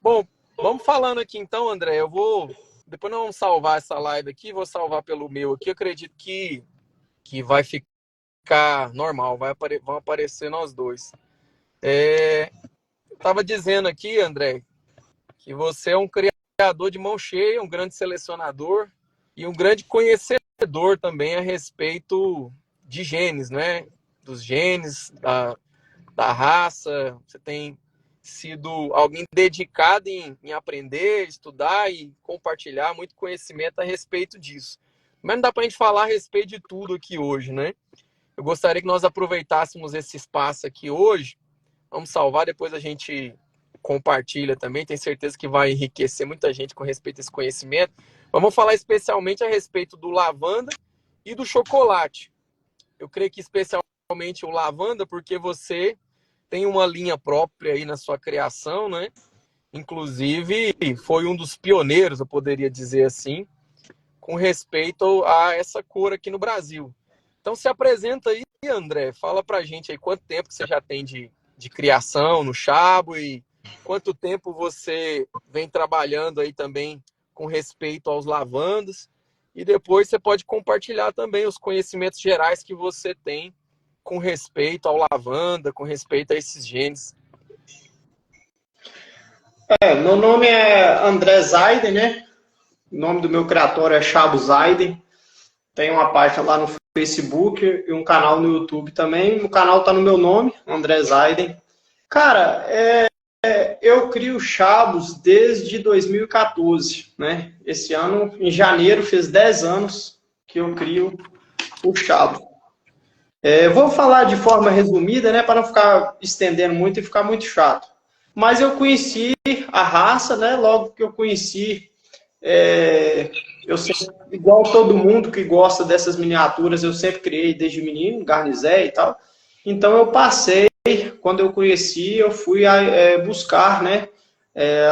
Bom, vamos falando aqui então, André. Depois nós vamos salvar essa live aqui, vou salvar pelo meu aqui. Eu acredito que vai ficar normal, vão aparecer nós dois. Eu estava dizendo aqui, André, que você é um criador de mão cheia, um grande selecionador e um grande conhecedor também a respeito de genes, né? Dos genes, da raça. Você tem sido alguém dedicado em aprender, estudar e compartilhar muito conhecimento a respeito disso. Mas não dá para a gente falar a respeito de tudo aqui hoje, né? Eu gostaria que nós aproveitássemos esse espaço aqui hoje. Vamos salvar, depois a gente compartilha também. Tenho certeza que vai enriquecer muita gente com respeito a esse conhecimento. Vamos falar especialmente a respeito do lavanda e do chocolate. Eu creio que especialmente o lavanda, porque você tem uma linha própria aí na sua criação, né? Inclusive, foi um dos pioneiros, eu poderia dizer assim, com respeito a essa cor aqui no Brasil. Então, se apresenta aí, André. Fala pra gente aí quanto tempo que você já tem de criação no Chabo e quanto tempo você vem trabalhando aí também com respeito aos lavandas. E depois você pode compartilhar também os conhecimentos gerais que você tem com respeito ao lavanda, com respeito a esses genes. Meu nome é André Zaiden, né? O nome do meu criatório é Chabo Zaiden. Tem uma página lá no Facebook e um canal no YouTube também. O canal tá no meu nome, André Zaiden. Cara, eu crio chabos desde 2014, né? Esse ano, em janeiro, fez 10 anos que eu crio o chabo. Vou falar de forma resumida, né? Para não ficar estendendo muito e ficar muito chato. Mas eu conheci a raça, né? Logo que eu conheci, eu sempre, igual todo mundo que gosta dessas miniaturas, eu sempre criei desde menino, garnizé e tal. Então eu passei, quando eu conheci, eu fui buscar, né?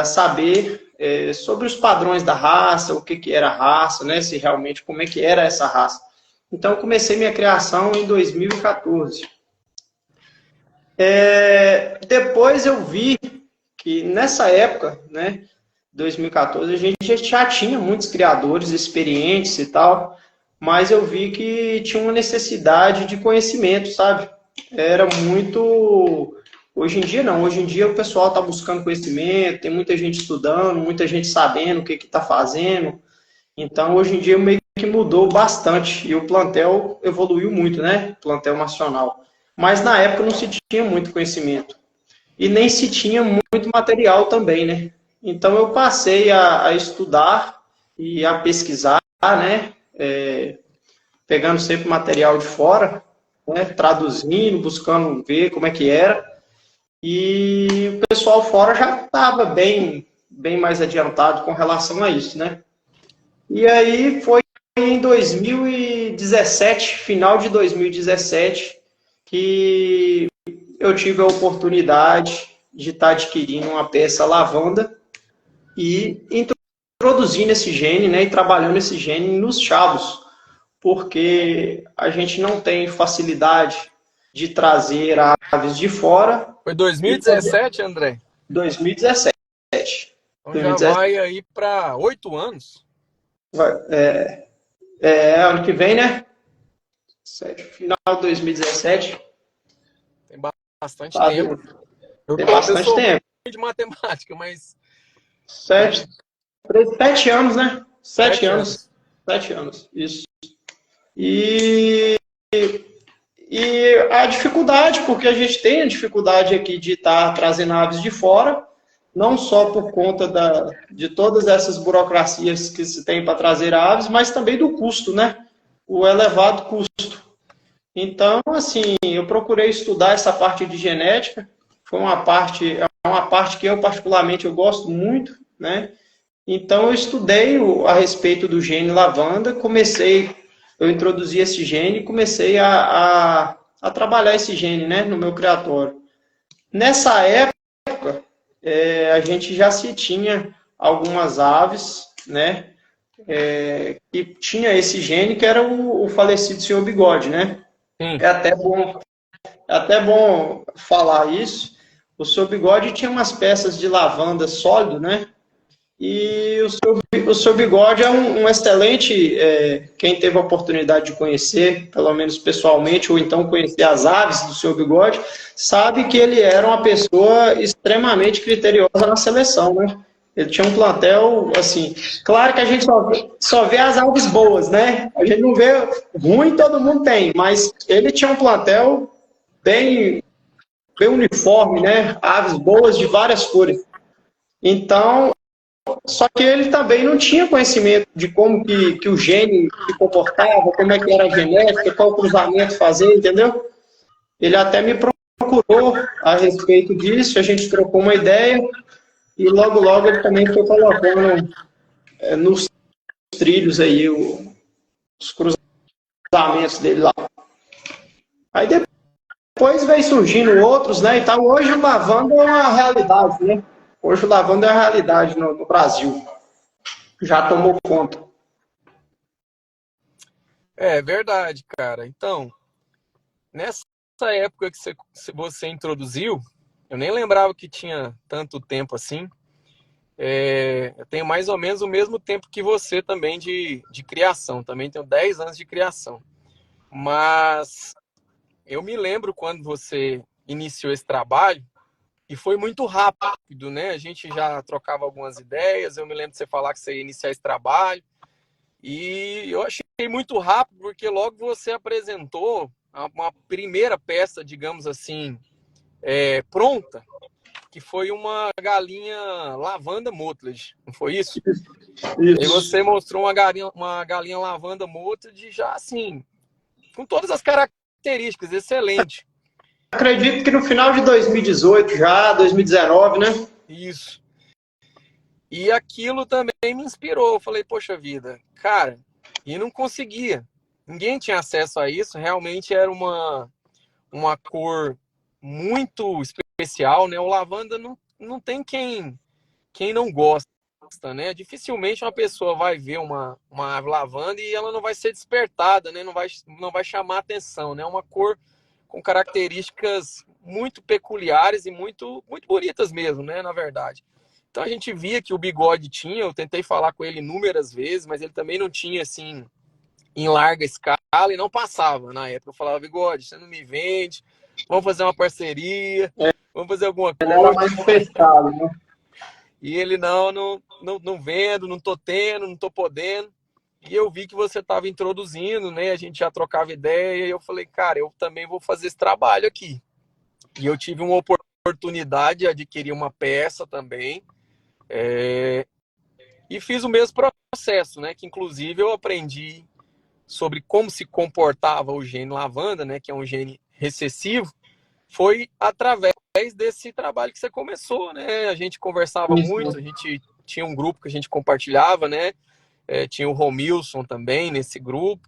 Saber sobre os padrões da raça, o que era a raça, né? Se realmente, como é que era essa raça. Então eu comecei minha criação em 2014. Depois eu vi que nessa época, né, 2014, a gente já tinha muitos criadores experientes e tal, mas eu vi que tinha uma necessidade de conhecimento, sabe? Era muito... Hoje em dia não, hoje em dia o pessoal está buscando conhecimento, tem muita gente estudando, muita gente sabendo o que está fazendo. Então hoje em dia meio que mudou bastante e o plantel evoluiu muito, né? Plantel nacional. Mas na época não se tinha muito conhecimento. E nem se tinha muito material também, né? Então eu passei a estudar e a pesquisar, né? Pegando sempre material de fora, né? Traduzindo, buscando ver como é que era. E o pessoal fora já estava bem mais adiantado com relação a isso, né? E aí foi em 2017, final de 2017, que eu tive a oportunidade de estar adquirindo uma peça lavanda e introduzindo esse gene, né, e trabalhando esse gene nos chavos, porque a gente não tem facilidade de trazer aves de fora. Foi 2017, André? 2017. Então já vai aí para 8 anos. Ano que vem, né? Final de 2017. Tem bastante tempo. Tem bastante tempo. De matemática, mas... 7 anos, né? 7 anos. 7 anos, isso. E a dificuldade, porque a gente tem a dificuldade aqui de estar trazendo aves de fora, não só por conta de todas essas burocracias que se tem para trazer aves, mas também do custo, né? O elevado custo. Então, assim, eu procurei estudar essa parte de genética, é uma parte que eu particularmente eu gosto muito, né? Então eu estudei a respeito do gene lavanda, eu introduzi esse gene e comecei a trabalhar esse gene, né, no meu criatório. Nessa época, a gente já se tinha algumas aves, né, que tinha esse gene, que era o falecido senhor Bigode, né? É até bom falar isso, o seu Bigode tinha umas peças de lavanda sólido, né? E o seu Bigode é um excelente, quem teve a oportunidade de conhecer, pelo menos pessoalmente, ou então conhecer as aves do seu Bigode, sabe que ele era uma pessoa extremamente criteriosa na seleção, né? Ele tinha um plantel, assim, claro que a gente só vê as aves boas, né? A gente não vê ruim, todo mundo tem, mas ele tinha um plantel bem, bem uniforme, né? Aves boas de várias cores. Então, só que ele também não tinha conhecimento de como que o gene se comportava, como é que era a genética, qual cruzamento fazer, entendeu? Ele até me procurou a respeito disso, a gente trocou uma ideia e logo, logo ele também foi colocando nos trilhos aí os cruzamentos dele lá. Aí depois veio surgindo outros, né? Então hoje o lavanda é uma realidade, né? Hoje o lavanda é uma realidade no Brasil. Já tomou conta. É verdade, cara. Então, nessa época que você introduziu, eu nem lembrava que tinha tanto tempo assim. Eu tenho mais ou menos o mesmo tempo que você também de criação. Também tenho 10 anos de criação. Mas eu me lembro quando você iniciou esse trabalho e foi muito rápido, né? A gente já trocava algumas ideias. Eu me lembro de você falar que você ia iniciar esse trabalho. E eu achei muito rápido porque logo você apresentou uma primeira peça, digamos assim, pronta, que foi uma galinha lavanda Mottled, não foi isso? E Isso. você mostrou uma galinha lavanda Mottled já assim, com todas as características, excelente. Acredito que no final de 2018 já, 2019, né? Isso. E aquilo também me inspirou. Eu falei, poxa vida, cara, e não conseguia. Ninguém tinha acesso a isso, realmente era uma cor muito especial, né? O lavanda não tem quem não gosta, né? Dificilmente uma pessoa vai ver uma ave lavanda e ela não vai ser despertada, né? Não vai chamar atenção, né? Uma cor com características muito peculiares e muito, muito bonitas mesmo, né? Na verdade. Então a gente via que o Bigode tinha, eu tentei falar com ele inúmeras vezes, mas ele também não tinha, assim, em larga escala e não passava na época. Eu falava, Bigode, você não me vende, vamos fazer uma parceria, vamos fazer alguma Ele era coisa. mais fechado, né? E ele, não vendo, não tô tendo, não tô podendo. E eu vi que você estava introduzindo, né? A gente já trocava ideia e eu falei, cara, eu também vou fazer esse trabalho aqui. E eu tive uma oportunidade de adquirir uma peça também. E fiz o mesmo processo, né? Que inclusive eu aprendi sobre como se comportava o gene lavanda, né? Que é um gene recessivo. Foi através desse trabalho que você começou, né? A gente conversava muito, a gente tinha um grupo que a gente compartilhava, né? Tinha o Romilson também nesse grupo.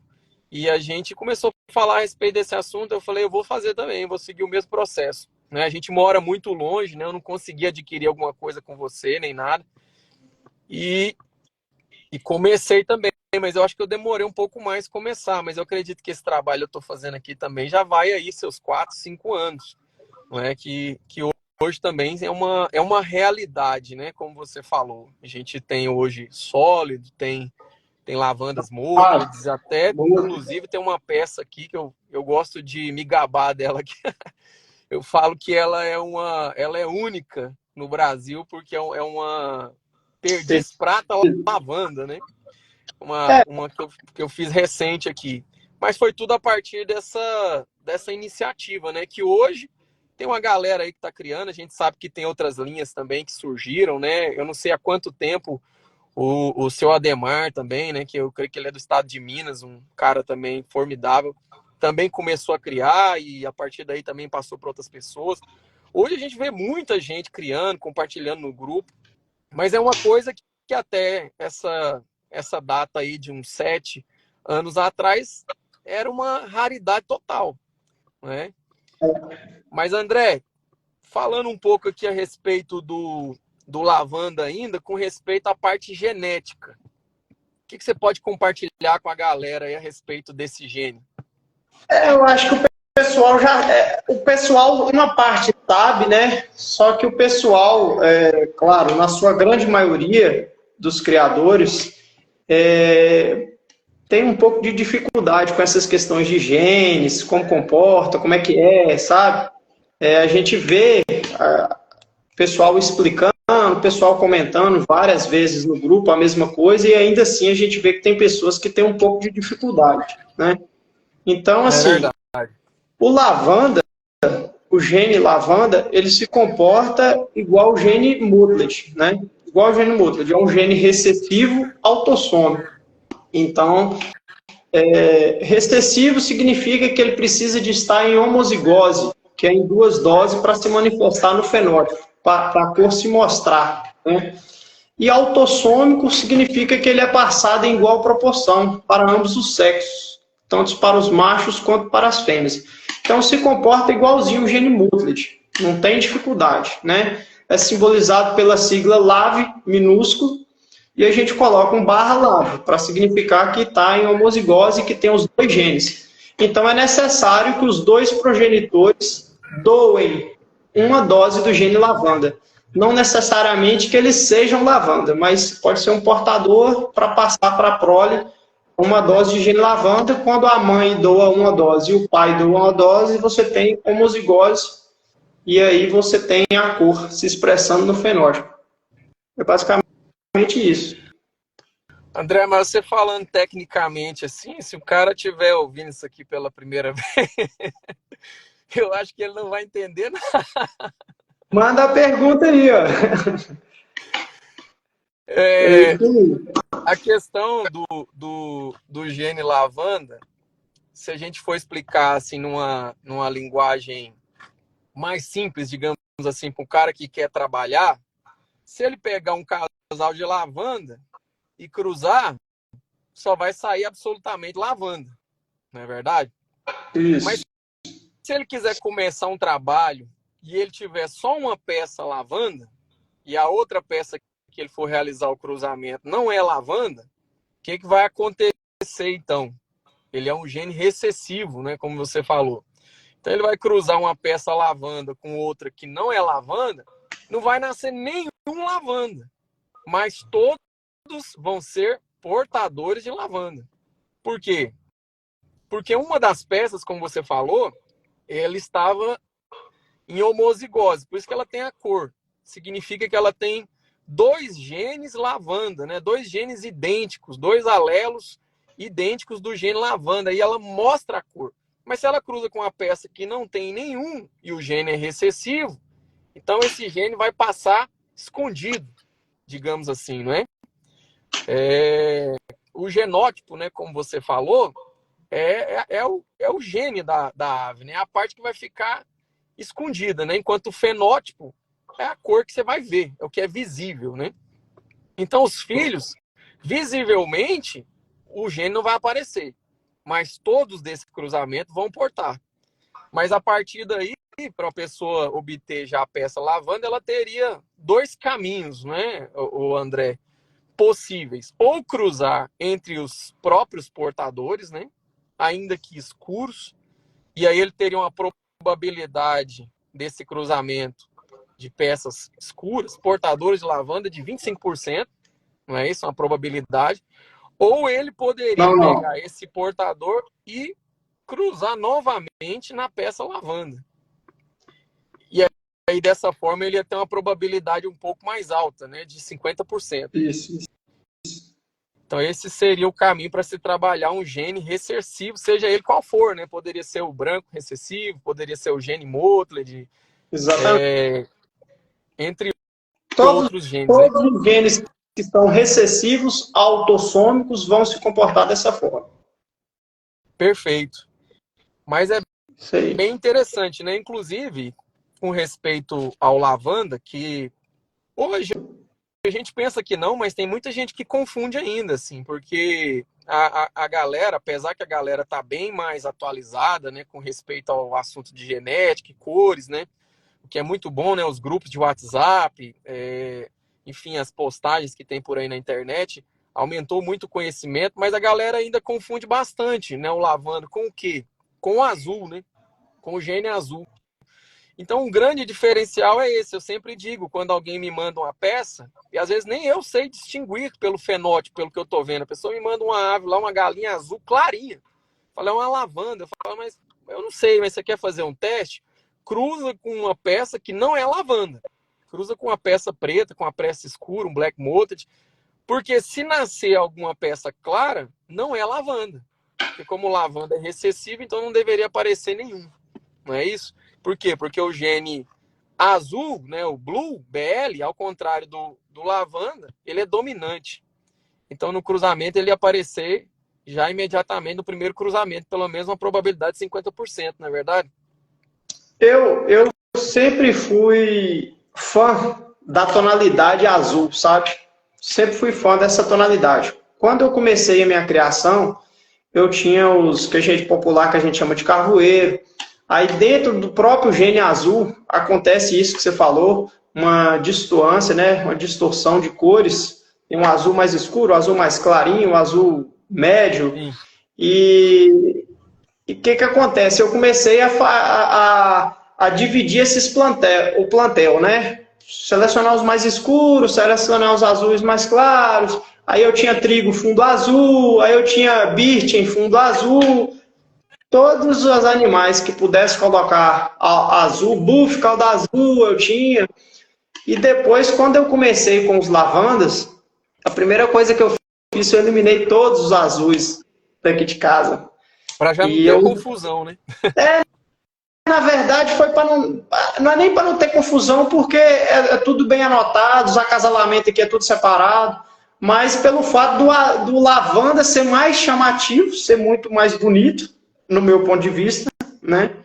E a gente começou a falar a respeito desse assunto. Eu falei, eu vou fazer também, vou seguir o mesmo processo. Né? A gente mora muito longe, né? Eu não consegui adquirir alguma coisa com você, nem nada. E comecei também, mas eu acho que eu demorei um pouco mais a começar. Mas eu acredito que esse trabalho eu estou fazendo aqui também já vai aí seus 4, 5 anos. Não é? Que hoje também é uma realidade, né? Como você falou. A gente tem hoje sólido, tem lavandas múltiplas, até inclusive tem uma peça aqui que eu gosto de me gabar dela aqui. Eu falo que ela é única no Brasil porque é uma perdiz prata lavanda, né? Uma que eu fiz recente aqui. Mas foi tudo a partir dessa iniciativa, né? Que hoje tem uma galera aí que está criando, a gente sabe que tem outras linhas também que surgiram, né? Eu não sei há quanto tempo o seu Ademar também, né? Que eu creio que ele é do estado de Minas, um cara também formidável, também começou a criar e a partir daí também passou para outras pessoas. Hoje a gente vê muita gente criando, compartilhando no grupo, mas é uma coisa que até essa data aí de uns 7 anos atrás era uma raridade total, né? Mas, André, falando um pouco aqui a respeito do lavanda ainda, com respeito à parte genética, o que você pode compartilhar com a galera aí a respeito desse gene? Eu acho que o pessoal uma parte sabe, né? Só que o pessoal, claro, na sua grande maioria dos criadores, tem um pouco de dificuldade com essas questões de genes, como comporta, como é que sabe? A gente vê o pessoal explicando, o pessoal comentando várias vezes no grupo a mesma coisa, e ainda assim a gente vê que tem pessoas que têm um pouco de dificuldade, né? Então, É assim, verdade. o lavanda, o gene lavanda, ele se comporta igual o gene Mutlet, né? Igual o gene Mutlet, é um gene recessivo autossômico. Então, recessivo significa que ele precisa de estar em homozigose, que é em 2 doses, para se manifestar no fenótipo, para a cor se mostrar, né? E autossômico significa que ele é passado em igual proporção para ambos os sexos, tanto para os machos quanto para as fêmeas. Então se comporta igualzinho o gene Mutlet, não tem dificuldade, né? É simbolizado pela sigla LAV minúsculo, e a gente coloca um /LAV para significar que está em homozigose e que tem os 2 genes. Então é necessário que os 2 progenitores doem uma dose do gene lavanda. Não necessariamente que eles sejam lavanda, mas pode ser um portador para passar para a prole uma dose de gene lavanda. Quando a mãe doa uma dose e o pai doa uma dose, você tem homozigose e aí você tem a cor se expressando no fenótipo. É basicamente isso. André, mas você falando tecnicamente assim, se o cara estiver ouvindo isso aqui pela primeira vez, eu acho que ele não vai entender nada. Manda a pergunta aí, ó. A questão do gene lavanda, se a gente for explicar assim numa linguagem mais simples, digamos assim, para o cara que quer trabalhar, se ele pegar um casal de lavanda e cruzar, só vai sair absolutamente lavanda, não é verdade? Isso. Mas se ele quiser começar um trabalho e ele tiver só uma peça lavanda e a outra peça que ele for realizar o cruzamento não é lavanda, o que vai acontecer então? Ele é um gene recessivo, né, como você falou. Então ele vai cruzar uma peça lavanda com outra que não é lavanda, não vai nascer nenhum lavanda, mas todos vão ser portadores de lavanda. Por quê? Porque uma das peças, como você falou, ela estava em homozigose, por isso que ela tem a cor. Significa que ela tem 2 genes lavanda, né? 2 genes idênticos, 2 alelos idênticos do gene lavanda, e ela mostra a cor. Mas se ela cruza com uma peça que não tem nenhum e o gene é recessivo, então esse gene vai passar escondido, digamos assim, não é? O genótipo, né, como você falou, é o gene da ave, né? É a parte que vai ficar escondida, né? Enquanto o fenótipo é a cor que você vai ver, é o que é visível, né? Então os filhos, visivelmente, o gene não vai aparecer, mas todos desse cruzamento vão portar. Mas a partir daí, para a pessoa obter já a peça lavanda, ela teria 2 caminhos, né, o André, possíveis. Ou cruzar entre os próprios portadores, né, ainda que escuros, e aí ele teria uma probabilidade desse cruzamento de peças escuras, portadores de lavanda, de 25%, não é isso? Uma probabilidade. Ou ele poderia pegar esse portador e cruzar novamente na peça lavanda. E aí, dessa forma, ele ia ter uma probabilidade um pouco mais alta, né, de 50%. Isso. Então, esse seria o caminho para se trabalhar um gene recessivo, seja ele qual for, né? Poderia ser o branco recessivo, poderia ser o gene Mottled, entre outros genes. Todos os genes que estão recessivos, autossômicos, vão se comportar dessa forma. Perfeito. Mas é bem interessante, né? Inclusive, com respeito ao lavanda, que hoje a gente pensa que não, mas tem muita gente que confunde ainda, assim, porque a galera, apesar que a galera tá bem mais atualizada, né, com respeito ao assunto de genética e cores, né, o que é muito bom, né, os grupos de WhatsApp, enfim, as postagens que tem por aí na internet, aumentou muito o conhecimento, mas a galera ainda confunde bastante, né, o lavanda com o quê? Com o azul, né, com o gene azul. Então, um grande diferencial é esse. Eu sempre digo, quando alguém me manda uma peça, e às vezes nem eu sei distinguir pelo fenótipo, pelo que eu estou vendo. A pessoa me manda uma ave lá, uma galinha azul clarinha. Fala, é uma lavanda. Eu falo, mas eu não sei, mas você quer fazer um teste? Cruza com uma peça que não é lavanda. Cruza com uma peça preta, com uma peça escura, um black molded. Porque se nascer alguma peça clara, não é lavanda. Porque como lavanda é recessiva, então não deveria aparecer nenhum. Não é isso? Por quê? Porque o gene azul, né, o blue, BL, ao contrário do lavanda, ele é dominante. Então, no cruzamento, ele ia aparecer já imediatamente no primeiro cruzamento, pelo menos uma probabilidade de 50%, não é verdade? Eu sempre fui fã da tonalidade azul, sabe? Sempre fui fã dessa tonalidade. Quando eu comecei a minha criação, eu tinha os que a gente popular, que a gente chama de carvoeiro. Aí dentro do próprio gene azul, acontece isso que você falou, uma distorância, né? Uma distorção de cores. Tem um azul mais escuro, um azul mais clarinho, um azul médio. Sim. E o que acontece? Eu comecei a dividir o plantel, né? Selecionar os mais escuros, selecionar os azuis mais claros. Aí eu tinha trigo fundo azul, aí eu tinha birch em fundo azul. Todos os animais que pudesse colocar azul, buff, cauda azul, eu tinha. E depois, quando eu comecei com os lavandas, a primeira coisa que eu fiz, eu eliminei todos os azuis daqui de casa. Para já não ter confusão, né? Na verdade, foi para não é nem para não ter confusão, porque é tudo bem anotado, os acasalamentos aqui é tudo separado, mas pelo fato do lavanda ser mais chamativo, ser muito mais bonito, no meu ponto de vista, né?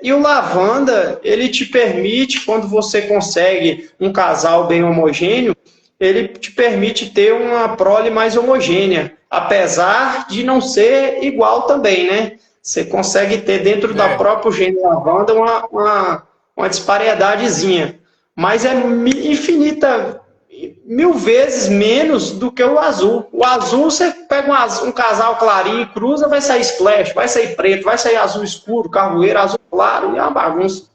E o lavanda, ele te permite, quando você consegue um casal bem homogêneo, ele te permite ter uma prole mais homogênea, apesar de não ser igual também, né? Você consegue ter dentro da própria gene lavanda uma dispariedadezinha. Mas é infinita, 1000 vezes menos do que o azul. O azul, você pega um casal clarinho, cruza, vai sair splash, vai sair preto, vai sair azul escuro, carvoeiro, azul claro, e é uma bagunça.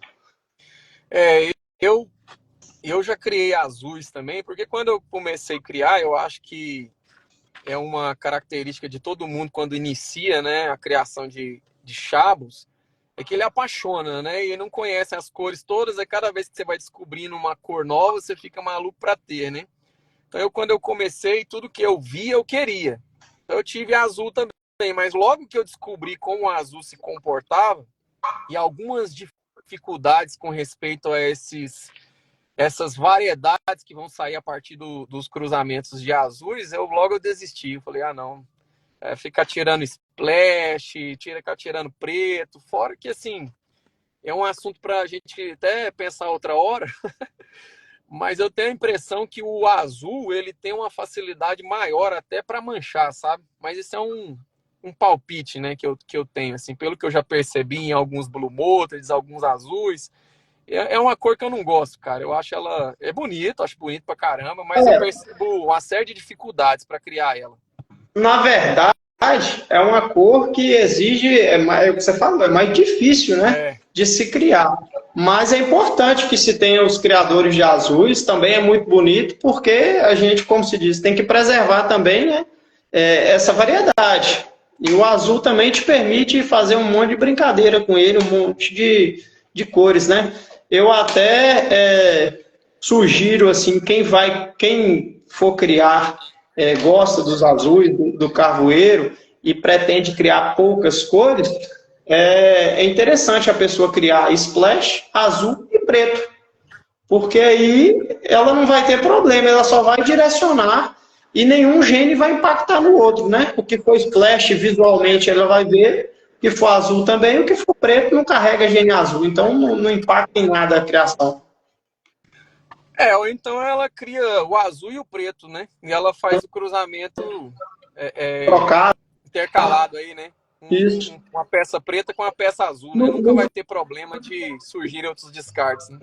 Eu já criei azuis também, porque quando eu comecei a criar, eu acho que é uma característica de todo mundo quando inicia, né, a criação de chabos, é que ele apaixona, né, e não conhece as cores todas, e cada vez que você vai descobrindo uma cor nova, você fica maluco para ter, né? Então, quando eu comecei, tudo que eu via, eu queria. Então, eu tive azul também, mas logo que eu descobri como o azul se comportava, e algumas dificuldades com respeito a essas variedades que vão sair a partir dos cruzamentos de azuis, logo eu desisti. Eu falei, não, ficar tirando splash, ficar tirando preto, fora que, assim, é um assunto para a gente até pensar outra hora, mas eu tenho a impressão que o azul, ele tem uma facilidade maior até para manchar, sabe? Mas isso é um palpite, né, que eu tenho, assim, pelo que eu já percebi em alguns Blue Motteds, alguns azuis. É uma cor que eu não gosto, cara. Eu acho ela... É bonito, acho bonito pra caramba, mas eu percebo uma série de dificuldades para criar ela. Na verdade, é uma cor que exige... É o que você falou, é mais difícil, né? De se criar. Mas é importante que se tenha os criadores de azuis, também é muito bonito, porque a gente, como se diz, tem que preservar também, né, essa variedade. E o azul também te permite fazer um monte de brincadeira com ele, um monte de cores, né? Eu até sugiro, assim, quem for criar, gosta dos azuis, do carvoeiro, e pretende criar poucas cores, é interessante a pessoa criar splash, azul e preto. Porque aí ela não vai ter problema, ela só vai direcionar e nenhum gene vai impactar no outro, né? O que for splash, visualmente ela vai ver, o que for azul também, o que for preto não carrega gene azul, então não impacta em nada a criação. Ou então ela cria o azul e o preto, né? E ela faz o cruzamento trocado, intercalado aí, né? Isso. Uma peça preta com uma peça azul, né? Nunca vai ter problema de surgir outros descartes, né?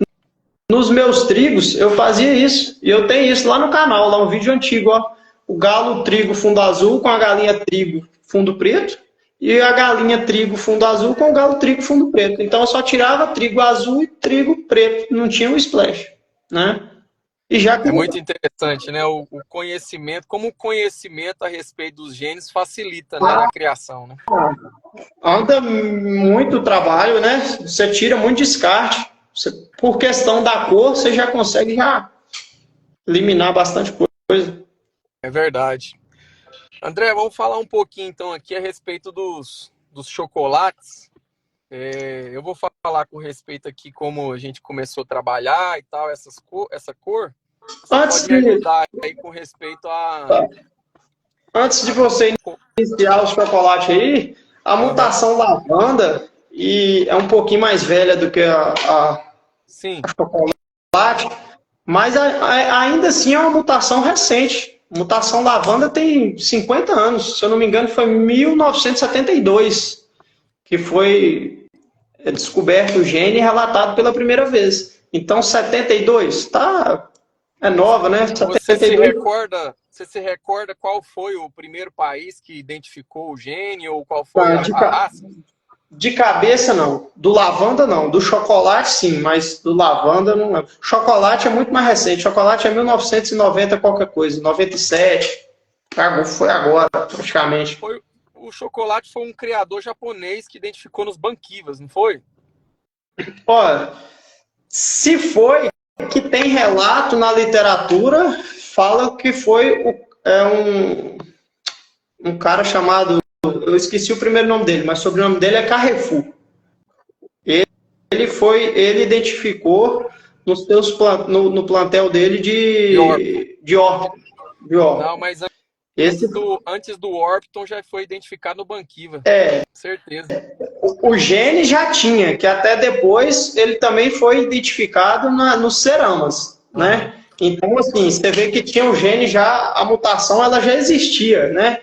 Nos meus trigos, eu fazia isso. E eu tenho isso lá no canal, lá um vídeo antigo, ó. O galo trigo fundo azul com a galinha trigo fundo preto. e a galinha trigo fundo azul com o galo trigo fundo preto. Então eu só tirava trigo azul e trigo preto, não tinha o splash, né? E já É muito interessante, né? O conhecimento, como o conhecimento a respeito dos genes facilita, né, na criação, né? anda muito trabalho, né? Você tira muito descarte. Por questão da cor, você já consegue já eliminar bastante coisa. É verdade. André, vamos falar um pouquinho então aqui a respeito dos chocolates. Eu vou falar com respeito aqui como a gente começou a trabalhar e tal, essa cor. Você pode Antes me de, ajudar aí com respeito a... antes de você iniciar o chocolate aí, a Aham. mutação lavanda e é um pouquinho mais velha do que Sim. a chocolate, mas ainda assim é uma mutação recente. Mutação lavanda tem 50 anos, se eu não me engano, foi em 1972 que foi descoberto o gene e relatado pela primeira vez. Então, 72, tá, é nova, né? Você se 72. recorda, você se recorda qual foi o primeiro país que identificou o gene ou qual foi Tá, a raça? de cabeça, não. Do lavanda, não. Do chocolate, sim, mas do lavanda, não lembro. Chocolate é muito mais recente. Chocolate é 1990 qualquer coisa, 97. Foi agora, praticamente. O chocolate foi um criador japonês que identificou nos banquivas, não foi? Olha, se foi que tem relato na literatura, fala que foi um cara chamado, eu esqueci o primeiro nome dele, mas o sobrenome dele é Carrefour. Ele identificou no plantel dele York. de Orpington. De Não, Orpington. mas Esse, antes do Orpington já foi identificado no banquiva. Certeza. o gene já tinha, que até depois ele também foi identificado nos ceramas, Uhum. né? Então, assim, você vê que tinha o gene já, a mutação ela já existia, né?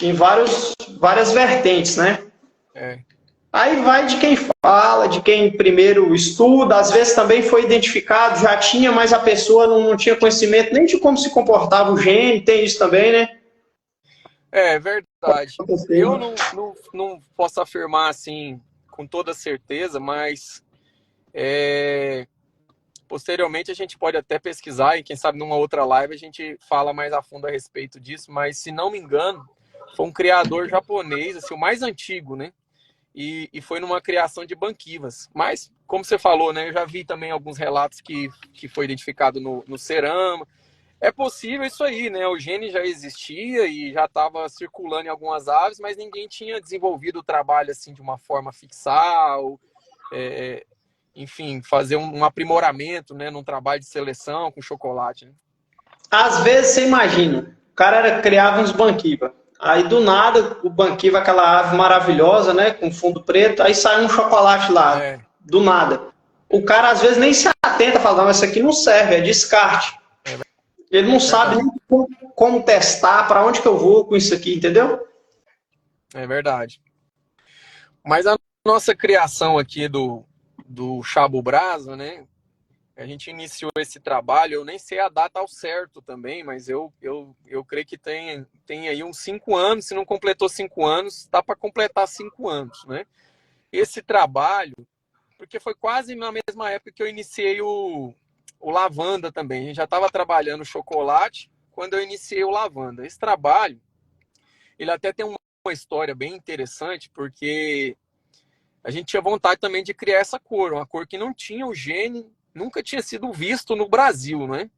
Em várias vertentes, né? É. Aí vai de quem fala, de quem primeiro estuda, às vezes também foi identificado, já tinha, mas a pessoa não tinha conhecimento nem de como se comportava o gene, tem isso também, né? É verdade. Eu não posso afirmar assim com toda certeza, mas posteriormente a gente pode até pesquisar e quem sabe numa outra live a gente fala mais a fundo a respeito disso, mas se não me engano, foi um criador japonês, assim, o mais antigo, né? E foi numa criação de banquivas. Mas, como você falou, né? Eu já vi também alguns relatos que foi identificado no cerama. É possível isso aí, né? O gene já existia e já estava circulando em algumas aves, mas ninguém tinha desenvolvido o trabalho assim de uma forma fixar, ou, enfim, fazer um aprimoramento, né, num trabalho de seleção com chocolate. Né? Às vezes você imagina, o cara criava uns banquiva. Aí do nada, o banquiva, aquela ave maravilhosa, né? Com fundo preto, aí sai um chocolate lá. É, Do nada. O cara às vezes nem se atenta, fala, não, isso aqui não serve, é descarte. é Ele não sabe verdade. nem como testar, para onde que eu vou com isso aqui, entendeu? É verdade. Mas a nossa criação aqui do Chabo Brasa, né? A gente iniciou esse trabalho, eu nem sei a data ao certo também, mas eu creio que tem aí uns 5 anos, se não completou 5 anos, está para completar 5 anos, né? Esse trabalho, porque foi quase na mesma época que eu iniciei o Lavanda também. A gente já estava trabalhando o chocolate quando eu iniciei o Lavanda. Esse trabalho, ele até tem uma história bem interessante, porque a gente tinha vontade também de criar essa cor, uma cor que não tinha o gene, nunca tinha sido visto no Brasil, né?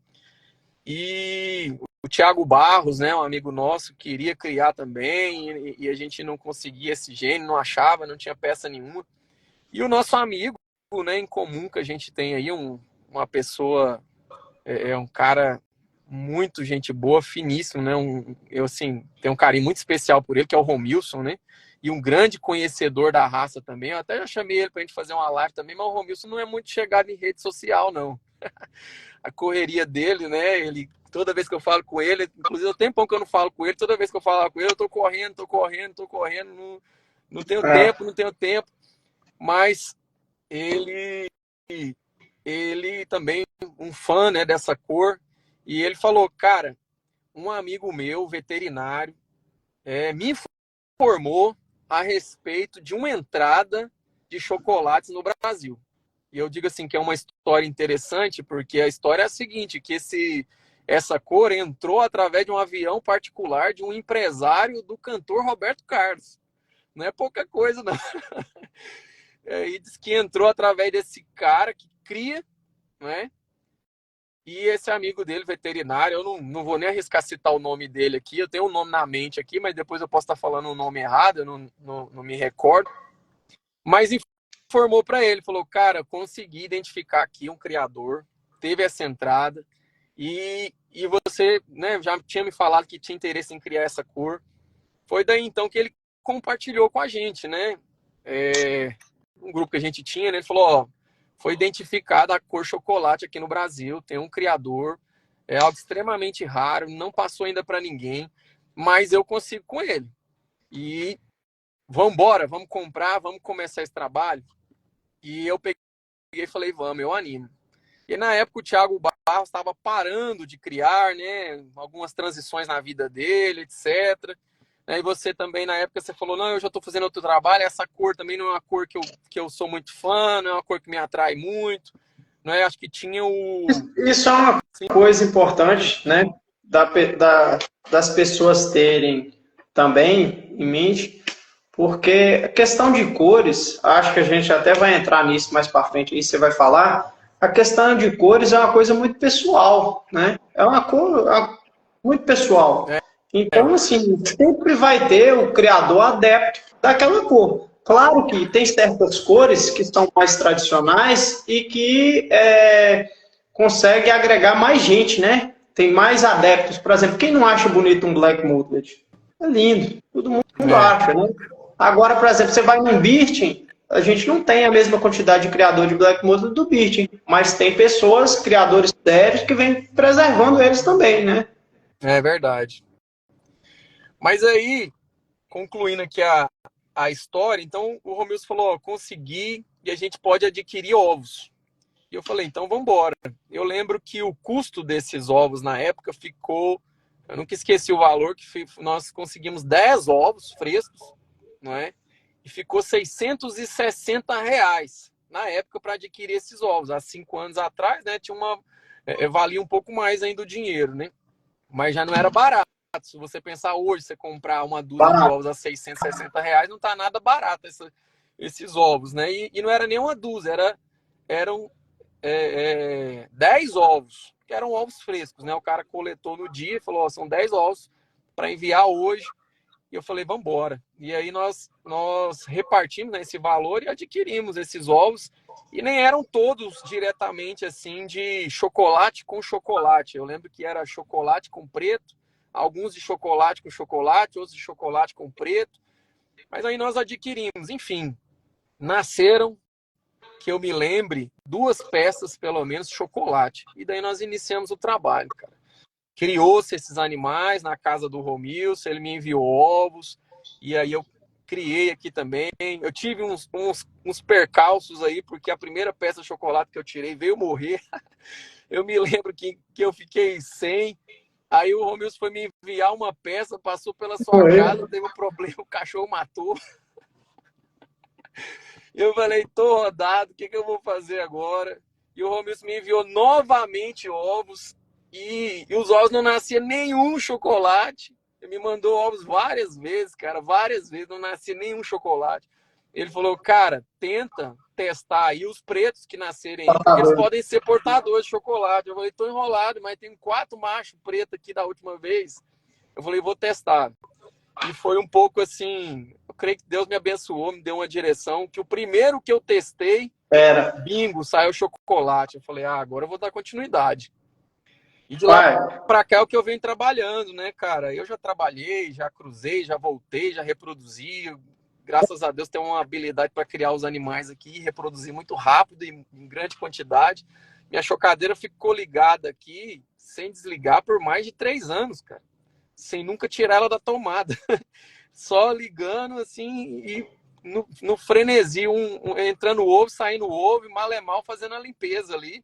E o Thiago Barros, né, um amigo nosso, queria criar também, e a gente não conseguia esse gene, não achava, não tinha peça nenhuma. E o nosso amigo, né, em comum que a gente tem aí, uma pessoa, um cara muito gente boa, finíssimo, né? Eu, assim, tenho um carinho muito especial por ele, que é o Romilson, né? E um grande conhecedor da raça também. Eu até já chamei ele pra gente fazer uma live também, mas o Romilson não é muito chegado em rede social, não. A correria dele, né? Ele, toda vez que eu falo com ele, inclusive o tempão que eu não falo com ele, toda vez que eu falo com ele, eu tô correndo, não tenho tempo, não tenho tempo. Mas ele também um fã, né, dessa cor, e ele falou, cara, um amigo meu, veterinário, me informou a respeito de uma entrada de chocolates no Brasil. E eu digo assim que é uma história interessante, porque a história é a seguinte, que essa cor entrou através de um avião particular de um empresário do cantor Roberto Carlos. Não é pouca coisa, não. E diz que entrou através desse cara que cria, né? E esse amigo dele, veterinário, eu não vou nem arriscar citar o nome dele aqui, eu tenho um nome na mente aqui, mas depois eu posso estar falando o nome errado, eu não me recordo. Mas informou para ele, falou, cara, consegui identificar aqui um criador, teve essa entrada, e você, né, já tinha me falado que tinha interesse em criar essa cor. Foi daí então que ele compartilhou com a gente, né? Um grupo que a gente tinha, né? Ele falou, ó, foi identificada a cor chocolate aqui no Brasil, tem um criador, é algo extremamente raro, não passou ainda para ninguém, mas eu consigo com ele. E vamos embora, vamos comprar, vamos começar esse trabalho. E eu peguei e falei, vamos, eu animo. E na época o Thiago Barros estava parando de criar, né? Algumas transições na vida dele, etc. E você também, na época, você falou, não, eu já estou fazendo outro trabalho, essa cor também não é uma cor que eu sou muito fã, não é uma cor que me atrai muito. Não é? Acho que tinha o... Isso é uma coisa importante, né? Das pessoas terem também em mente, porque a questão de cores, acho que a gente até vai entrar nisso mais para frente, aí você vai falar, a questão de cores é uma coisa muito pessoal, né? É uma cor muito pessoal. Então, assim, sempre vai ter o criador adepto daquela cor. Claro que tem certas cores que são mais tradicionais e que consegue agregar mais gente, né? Tem mais adeptos. Por exemplo, quem não acha bonito um Black Mullet? É lindo, todo mundo acha, né? Agora, por exemplo, você vai num Birkin, a gente não tem a mesma quantidade de criador de Black Mullet do Birkin, mas tem pessoas, criadores sérios, que vêm preservando eles também, né? É verdade. Mas aí, concluindo aqui a história, então o Romilson falou, ó, consegui e a gente pode adquirir ovos. E eu falei, então vamos embora. Eu lembro que o custo desses ovos na época ficou, eu nunca esqueci o valor, que nós conseguimos 10 ovos frescos, não é? E ficou R$660 na época para adquirir esses ovos. Há 5 anos atrás, né, valia um pouco mais ainda o dinheiro, né? Mas já não era barato. Se você pensar hoje, você comprar uma dúzia de ovos a R$660, não tá nada barato esses ovos, né? E não era nem uma dúzia, eram 10 ovos, que eram ovos frescos, né? O cara coletou no dia e falou, ó, são 10 ovos para enviar hoje. E eu falei, vamos embora. E aí nós repartimos, né, esse valor e adquirimos esses ovos. E nem eram todos diretamente assim de chocolate com chocolate. Eu lembro que era chocolate com preto, alguns de chocolate com chocolate, outros de chocolate com preto. Mas aí nós adquirimos. Enfim, nasceram, que eu me lembre, 2 peças, pelo menos, de chocolate. E daí nós iniciamos o trabalho, cara. Criou-se esses animais na casa do Romilson, ele me enviou ovos, e aí eu criei aqui também. Eu tive uns percalços aí, porque a primeira peça de chocolate que eu tirei veio morrer. Eu me lembro que eu fiquei sem. Aí o Romilson foi me enviar uma peça, passou pela sua casa, teve um problema, o cachorro matou. Eu falei, tô rodado, o que eu vou fazer agora? E o Romilson me enviou novamente ovos, e os ovos não nascia nenhum chocolate. Ele me mandou ovos várias vezes, cara, várias vezes, não nascia nenhum chocolate. Ele falou, cara, tenta testar aí os pretos que nascerem aí, porque eles podem ser portadores de chocolate. Eu falei, tô enrolado, mas tem 4 machos pretos aqui da última vez. Eu falei, vou testar. E foi um pouco assim, eu creio que Deus me abençoou, me deu uma direção, que o primeiro que eu testei, bingo, saiu chocolate. Eu falei, agora eu vou dar continuidade. E de lá pra cá é o que eu venho trabalhando, né, cara? Eu já trabalhei, já cruzei, já voltei, já reproduzi. Graças a Deus tenho uma habilidade para criar os animais aqui e reproduzir muito rápido e em grande quantidade. Minha chocadeira ficou ligada aqui, sem desligar, por mais de 3 anos, cara. Sem nunca tirar ela da tomada. Só ligando, assim, e no frenesi, entrando o ovo, saindo o ovo, e mal é mal fazendo a limpeza ali.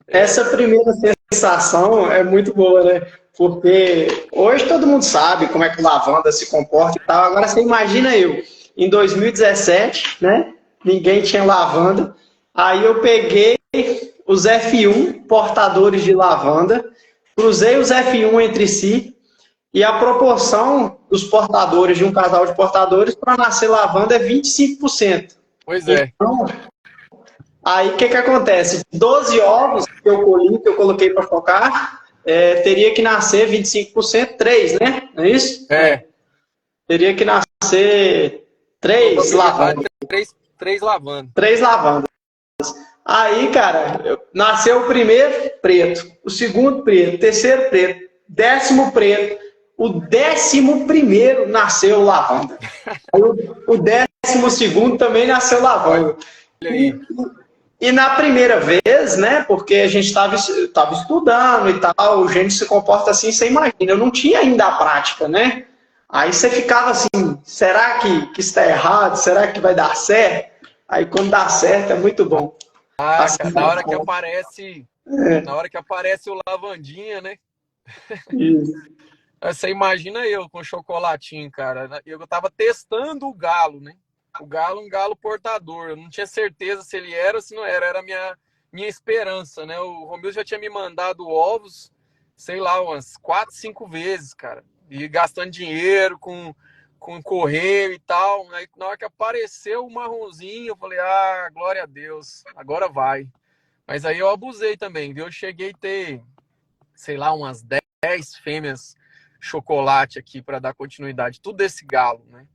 Essa primeira sensação é muito boa, né? Porque hoje todo mundo sabe como é que lavanda se comporta e tal. Agora você imagina eu em 2017, né? Ninguém tinha lavanda. Aí eu peguei os F1 portadores de lavanda, cruzei os F1 entre si e a proporção dos portadores de um casal de portadores para nascer lavanda é 25%. Pois é. Então, aí o que acontece? 12 ovos que eu colhi, que eu coloquei para focar, teria que nascer 25%, 3, né? Não é isso? Teria que nascer 3 lavandas. 3 lavandas. 3 lavandas. Aí, cara, nasceu o primeiro preto, o segundo preto, o terceiro preto, 10º preto, o 11º nasceu lavanda. Aí, o 12º também nasceu lavanda. Olha aí. E na primeira vez, né, porque a gente estava estudando e tal, o gênio se comporta assim, você imagina, eu não tinha ainda a prática, né? Aí você ficava assim, será que está errado? Será que vai dar certo? Aí quando dá certo é muito bom. Assim, cara, na hora que aparece o lavandinha, né? Isso. Você imagina eu com chocolatinho, cara. Eu tava testando o galo, né? O galo, um galo portador. Eu não tinha certeza se ele era ou se não era. Era a minha esperança, né? O Romildo já tinha me mandado ovos, sei lá, umas 4, 5 vezes, cara. E gastando dinheiro com correio e tal. Aí na hora que apareceu o marronzinho, eu falei, glória a Deus, agora vai. Mas aí eu abusei também, viu? Eu cheguei a ter, sei lá, umas 10 fêmeas chocolate aqui para dar continuidade. Tudo desse galo, né?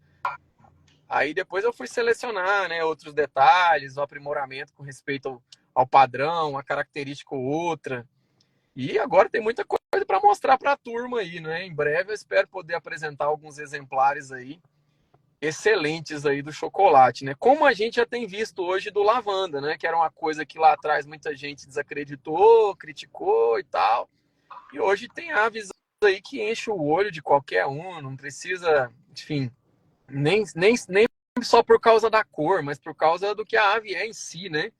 Aí depois eu fui selecionar, né, outros detalhes, o aprimoramento com respeito ao padrão, a característica ou outra. E agora tem muita coisa para mostrar para a turma aí, né? Em breve eu espero poder apresentar alguns exemplares aí excelentes aí do chocolate, né? Como a gente já tem visto hoje do lavanda, né? Que era uma coisa que lá atrás muita gente desacreditou, criticou e tal. E hoje tem aves aí que enche o olho de qualquer um, não precisa, enfim, nem só por causa da cor, mas por causa do que a ave é em si, né?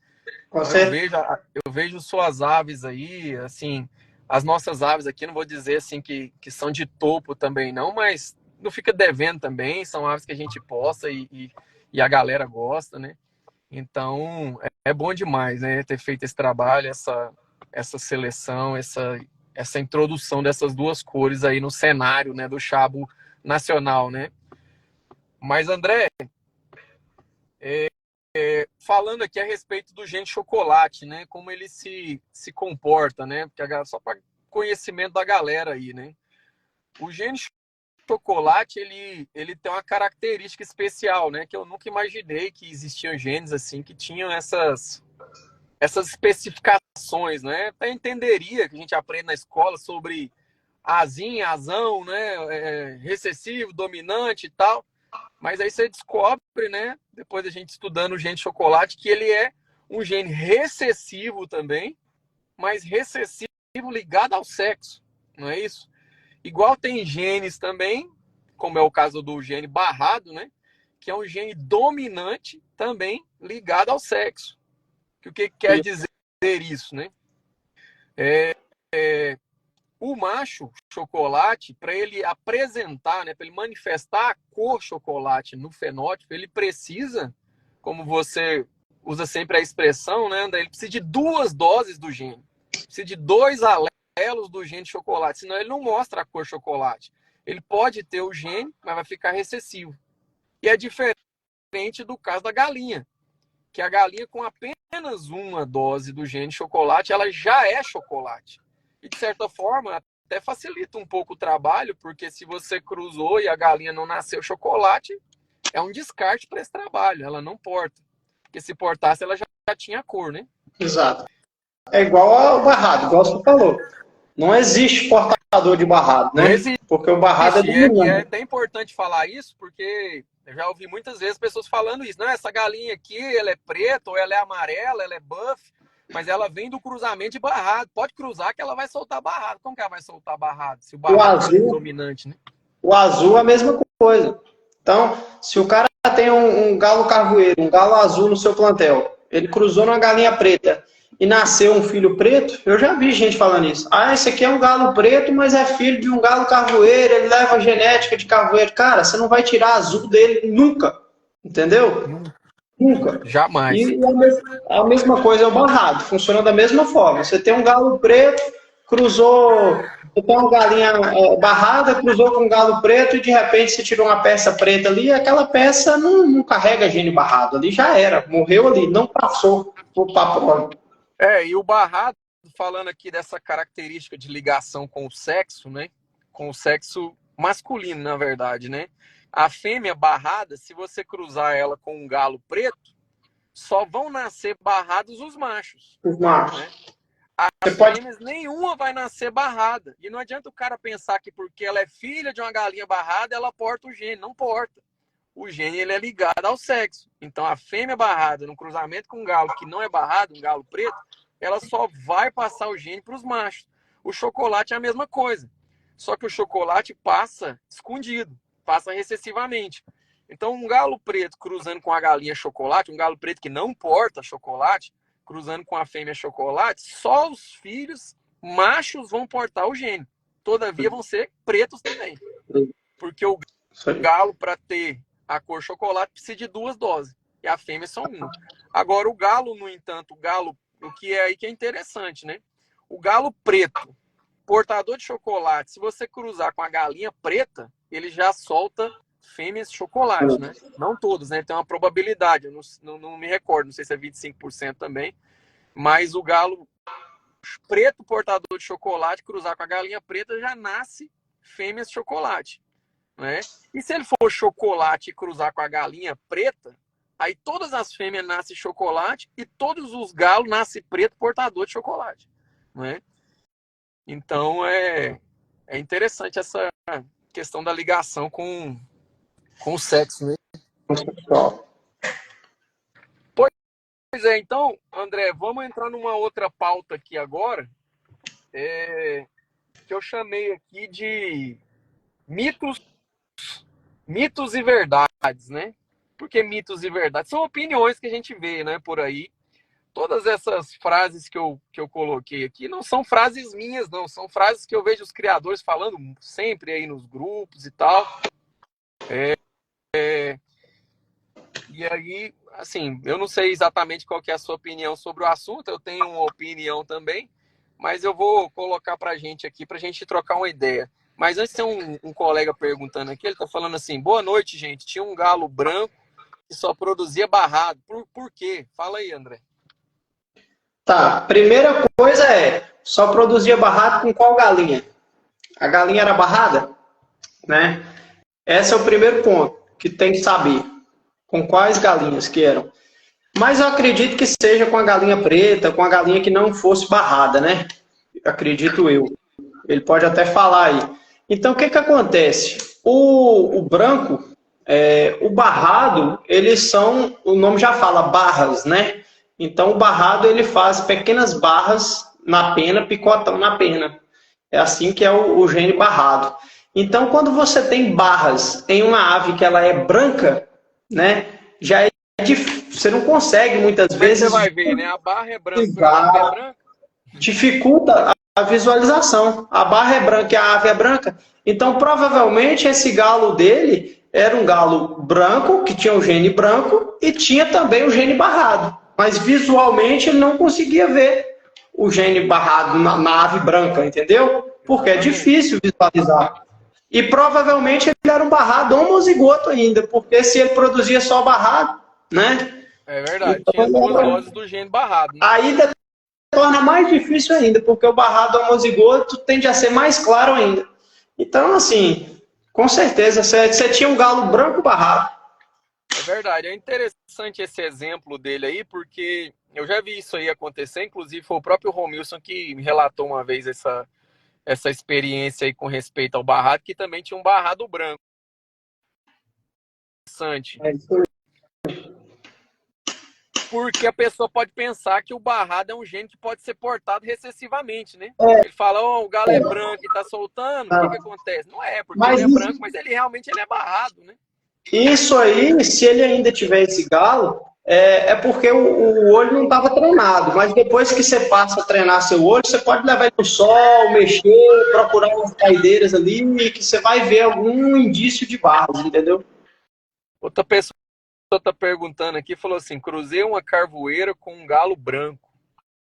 Eu vejo suas aves aí, assim, as nossas aves aqui, não vou dizer assim que são de topo também não, mas não fica devendo também, são aves que a gente posta e a galera gosta, né? Então, é bom demais, né, ter feito esse trabalho, essa seleção, essa introdução dessas duas cores aí no cenário, né, do chabo nacional, né? Mas, André, falando aqui a respeito do gene chocolate, né? Como ele se comporta, né? Porque só para conhecimento da galera aí, né? O gene chocolate, ele tem uma característica especial, né? Que eu nunca imaginei que existiam genes assim que tinham essas especificações, né? Até entenderia que a gente aprende na escola sobre azinho, azão, né? Recessivo, dominante e tal. Mas aí você descobre, né, depois da gente estudando o gene chocolate, que ele é um gene recessivo também, mas recessivo ligado ao sexo, não é isso? Igual tem genes também, como é o caso do gene barrado, né, que é um gene dominante também ligado ao sexo. O que quer dizer isso, né? O macho chocolate, para ele apresentar, né, para ele manifestar a cor chocolate no fenótipo, ele precisa, como você usa sempre a expressão, né, ele precisa de 2 doses do gene. Precisa de 2 alelos do gene chocolate, senão ele não mostra a cor chocolate. Ele pode ter o gene, mas vai ficar recessivo. E é diferente do caso da galinha, que a galinha com apenas 1 dose do gene chocolate, ela já é chocolate. E, de certa forma, até facilita um pouco o trabalho, porque se você cruzou e a galinha não nasceu chocolate, é um descarte para esse trabalho. Ela não porta. Porque se portasse, ela já tinha cor, né? Exato. É igual ao barrado, igual você falou. Não existe portador de barrado, né? Não existe. Porque o barrado é dominante. É até importante falar isso, porque eu já ouvi muitas vezes pessoas falando isso. Não, essa galinha aqui, ela é preta, ou ela é amarela, ela é buff, mas ela vem do cruzamento de barrado. Pode cruzar que ela vai soltar barrado. Como que ela vai soltar barrado? Se o barrado é dominante, né? O azul é a mesma coisa. Então, se o cara tem um galo carvoeiro, um galo azul no seu plantel, ele cruzou numa galinha preta e nasceu um filho preto, eu já vi gente falando isso. Esse aqui é um galo preto, mas é filho de um galo carvoeiro, ele leva a genética de carvoeiro. Cara, você não vai tirar azul dele nunca. Entendeu? Nunca. Jamais. E a mesma coisa é o barrado, funciona da mesma forma. Você tem um galo preto, cruzou, você tem uma galinha barrada, cruzou com um galo preto e de repente você tirou uma peça preta ali, e aquela peça não carrega gene barrado, ali já era, morreu ali, não passou para a prova. E o barrado, falando aqui dessa característica de ligação com o sexo, né? Com o sexo masculino, na verdade, né? A fêmea barrada, se você cruzar ela com um galo preto, só vão nascer barrados os machos. Os machos. Né? As fêmeas, nenhuma vai nascer barrada. E não adianta o cara pensar que porque ela é filha de uma galinha barrada, ela porta o gene. Não porta. O gene ele é ligado ao sexo. Então a fêmea barrada, no cruzamento com um galo que não é barrado, um galo preto, ela só vai passar o gene para os machos. O chocolate é a mesma coisa. Só que o chocolate passa escondido, passa recessivamente. Então um galo preto cruzando com a galinha chocolate, um galo preto que não porta chocolate, cruzando com a fêmea chocolate, só os filhos machos vão portar o gene. Todavia vão ser pretos também. Porque o galo, para ter a cor chocolate, precisa de 2 doses. E a fêmea são 1. Agora, o galo, no entanto, o que é aí que é interessante, né? O galo preto, portador de chocolate, se você cruzar com a galinha preta, ele já solta fêmeas chocolate, né? Não todos, né? Tem uma probabilidade, eu não me recordo, não sei se é 25% também, mas o galo preto portador de chocolate cruzar com a galinha preta já nasce fêmeas chocolate, né? E se ele for chocolate e cruzar com a galinha preta, aí todas as fêmeas nascem chocolate e todos os galos nascem preto portador de chocolate, né? Então é interessante essa questão da ligação com o sexo, né? Pois é, então, André, vamos entrar numa outra pauta aqui agora, que eu chamei aqui de mitos e verdades, né? Porque mitos e verdades são opiniões que a gente vê, né, por aí. Todas essas frases que eu coloquei aqui não são frases minhas, não. São frases que eu vejo os criadores falando sempre aí nos grupos e tal. E aí, assim, eu não sei exatamente qual que é a sua opinião sobre o assunto. Eu tenho uma opinião também, mas eu vou colocar pra gente aqui, pra gente trocar uma ideia. Mas antes tem um colega perguntando aqui, ele tá falando assim, boa noite, gente. Tinha um galo branco que só produzia barrado. Por quê? Fala aí, André. Tá, primeira coisa só produzia barrado com qual galinha? A galinha era barrada? Né? Esse é o primeiro ponto que tem que saber. Com quais galinhas que eram. Mas eu acredito que seja com a galinha preta, com a galinha que não fosse barrada, né? Acredito eu. Ele pode até falar aí. Então, o que acontece? O branco, o barrado, eles são, o nome já fala, barras, né? Então, o barrado, ele faz pequenas barras na pena, picotão na pena. É assim que é o gene barrado. Então, quando você tem barras em uma ave que ela é branca, né, já é difícil. Você não consegue, muitas vezes... Você vai ver, né? A barra é branca, a ave é branca. Dificulta a visualização. A barra é branca e a ave é branca. Então, provavelmente, esse galo dele era um galo branco, que tinha o gene branco, e tinha também o gene barrado. Mas, visualmente, ele não conseguia ver o gene barrado na ave branca, entendeu? Porque é difícil visualizar. E, provavelmente, ele era um barrado homozigoto ainda, porque se ele produzia só barrado, né? É verdade, então, tinha 2 doses do gene barrado. Né? Aí torna mais difícil ainda, porque o barrado homozigoto tende a ser mais claro ainda. Então, assim, com certeza, você tinha um galo branco barrado. É verdade, é interessante esse exemplo dele aí, porque eu já vi isso aí acontecer, inclusive foi o próprio Romilson que me relatou uma vez essa experiência aí com respeito ao barrado, que também tinha um barrado branco. Interessante. Porque a pessoa pode pensar que o barrado é um gene que pode ser portado recessivamente, né? Ele fala, o galo é branco e tá soltando, o que acontece? Não é, porque ele é branco, mas ele realmente é barrado, né? Isso aí, se ele ainda tiver esse galo, é porque o olho não estava treinado. Mas depois que você passa a treinar seu olho, você pode levar ele no sol, mexer, procurar umas caideiras ali, que você vai ver algum indício de barras, entendeu? Outra pessoa pessoa está perguntando aqui, falou assim, cruzei uma carvoeira com um galo branco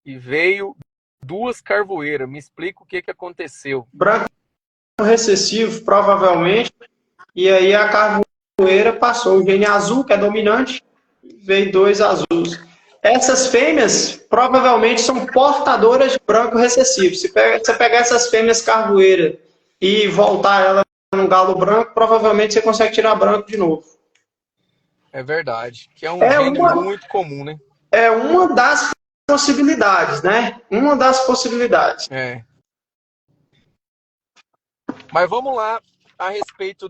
e veio 2 carvoeiras. Me explica o que aconteceu. Branco recessivo, provavelmente, e aí a carvoeira passou o gene azul, que é dominante, veio 2 azuis. Essas fêmeas provavelmente são portadoras de branco recessivo. Se você pegar essas fêmeas carvoeira e voltar ela no galo branco, provavelmente você consegue tirar branco de novo. É verdade, que é um gene muito comum, né? É uma das possibilidades, né? Uma das possibilidades. É. Mas vamos lá a respeito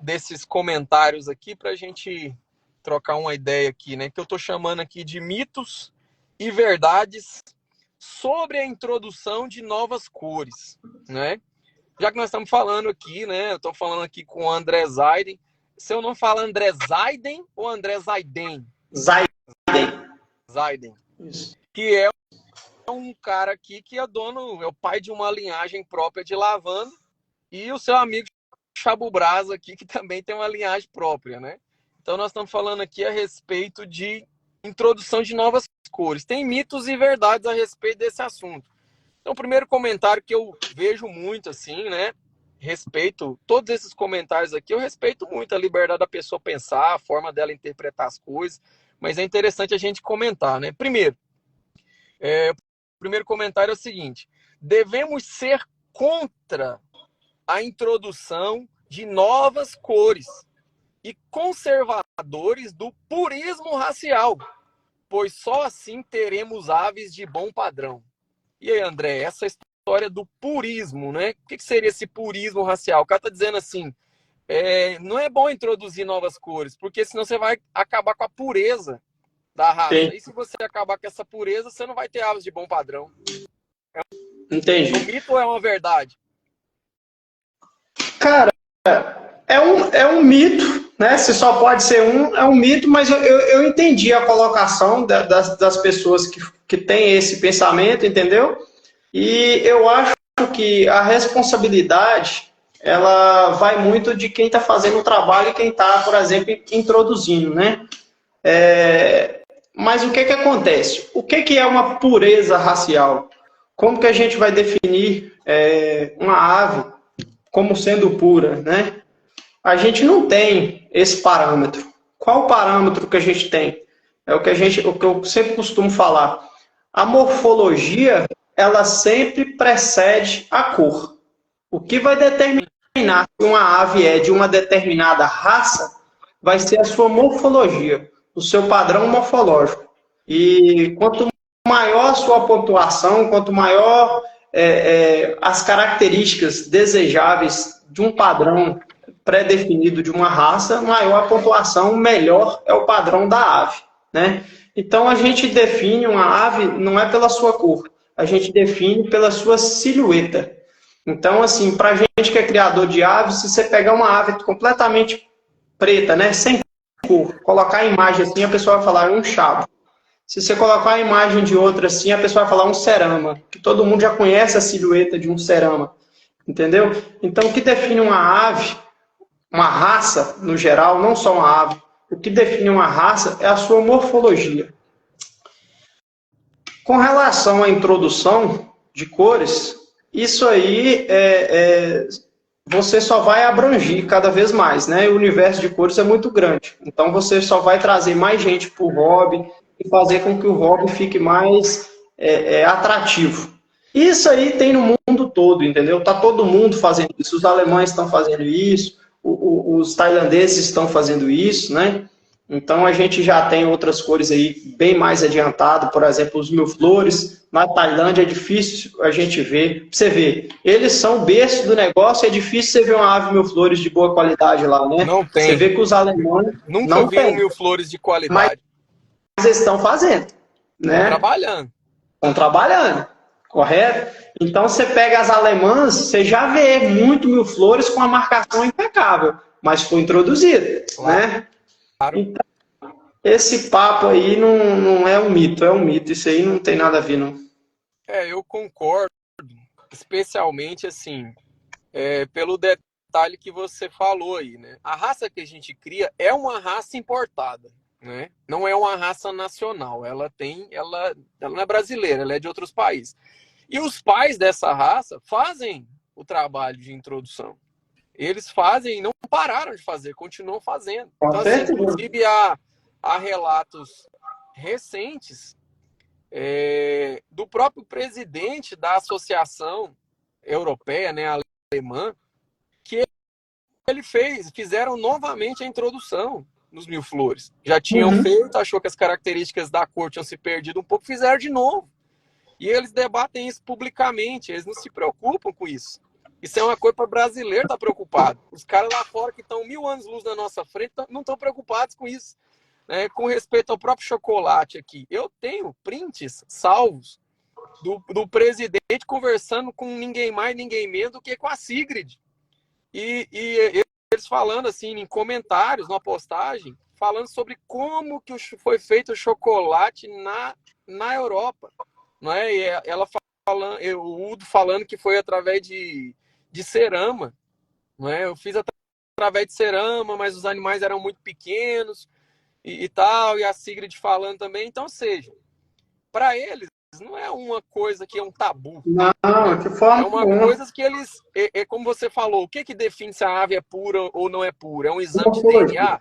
desses comentários aqui para a gente trocar uma ideia aqui, né? Que eu estou chamando aqui de mitos e verdades sobre a introdução de novas cores, né? Já que nós estamos falando aqui, né? Eu estou falando aqui com o André Zaiden. Se eu não falo André Zaiden ou André Zaiden? Zaiden. Isso. Que é um cara aqui que é dono, é o pai de uma linhagem própria de lavanda, e o seu amigo Chabu Brasa aqui, que também tem uma linhagem própria, né? Então nós estamos falando aqui a respeito de introdução de novas cores. Tem mitos e verdades a respeito desse assunto. Então o primeiro comentário que eu vejo muito assim, né? Respeito todos esses comentários aqui, eu respeito muito a liberdade da pessoa pensar, a forma dela interpretar as coisas, mas é interessante a gente comentar, né? Primeiro, o primeiro comentário é o seguinte: devemos ser contra a introdução de novas cores e conservadores do purismo racial, pois só assim teremos aves de bom padrão. E aí, André, essa história do purismo, né? O que seria esse purismo racial? O cara está dizendo assim, não é bom introduzir novas cores, porque senão você vai acabar com a pureza da raça. Sim. E se você acabar com essa pureza, você não vai ter aves de bom padrão. Entendi. É um mito ou é uma verdade? Cara, é um mito, né? Se só pode ser é um mito, mas eu entendi a colocação das pessoas que têm esse pensamento, entendeu? E eu acho que a responsabilidade, ela vai muito de quem está fazendo o trabalho e quem está, por exemplo, introduzindo, né? Mas o que acontece? O que é uma pureza racial? Como que a gente vai definir uma ave como sendo pura, né? A gente não tem esse parâmetro. Qual o parâmetro que a gente tem? É o que eu sempre costumo falar. A morfologia, ela sempre precede a cor. O que vai determinar que uma ave é de uma determinada raça vai ser a sua morfologia, o seu padrão morfológico. E quanto maior a sua pontuação, quanto maior as características desejáveis de um padrão pré-definido de uma raça, maior a pontuação, melhor é o padrão da ave, né? Então a gente define uma ave não é pela sua cor, a gente define pela sua silhueta. Então, assim, para a gente que é criador de aves, se você pegar uma ave completamente preta, né, sem cor, colocar a imagem assim, a pessoa vai falar um chabo. Se você colocar a imagem de outra assim, a pessoa vai falar um cerama, que todo mundo já conhece a silhueta de um cerama, entendeu? Então, o que define uma ave, uma raça, no geral, não só uma ave, o que define uma raça é a sua morfologia. Com relação à introdução de cores, isso aí você só vai abranger cada vez mais, né? O universo de cores é muito grande, então você só vai trazer mais gente para o hobby e fazer com que o hobby fique mais atrativo. Isso aí tem no mundo todo, entendeu? Tá todo mundo fazendo isso, os alemães estão fazendo isso, os tailandeses estão fazendo isso, né? Então a gente já tem outras cores aí bem mais adiantado, por exemplo, os mil-flores. Na Tailândia é difícil a gente ver. Você vê, eles são o berço do negócio, é difícil você ver uma ave mil-flores de boa qualidade lá, né? Não tem. Você vê que os alemães nunca vi um mil-flores de qualidade. Mas eles estão fazendo, né? Estão trabalhando. Estão trabalhando, correto? Então você pega as alemãs, você já vê muito mil-flores com a marcação impecável, mas foi introduzido, claro, né? Claro. Então, esse papo aí não é um mito, é um mito. Isso aí não tem nada a ver, não. Eu concordo, especialmente assim, pelo detalhe que você falou aí, né? A raça que a gente cria é uma raça importada, né? Não é uma raça nacional. Ela não é brasileira, ela é de outros países. E os pais dessa raça fazem o trabalho de introdução. Eles fazem e não pararam de fazer, continuam fazendo. Então, assim, inclusive há relatos recentes do próprio presidente da Associação Europeia, né, alemã, que fizeram novamente a introdução nos Mil Flores. Já tinham feito, achou que as características da cor tinham se perdido um pouco, fizeram de novo. E eles debatem isso publicamente, eles não se preocupam com isso. Isso é uma coisa para brasileiro estar preocupado. Os caras lá fora que estão 1000 anos-luz na nossa frente não estão preocupados com isso. Com respeito ao próprio chocolate aqui, eu tenho prints salvos do presidente conversando com ninguém mais, ninguém menos do que com a Sigrid. E eles falando assim, em comentários, numa postagem, falando sobre como que foi feito o chocolate na Europa. Não é? E ela falando, o Udo falando que foi através de cerama. Não é? Eu fiz através de cerama, mas os animais eram muito pequenos e tal, e a Sigrid falando também. Então, seja, para eles, não é uma coisa que é um tabu. Não, de forma é uma coisa que eles, como você falou, o que define se a ave é pura ou não é pura? É um exame de DNA?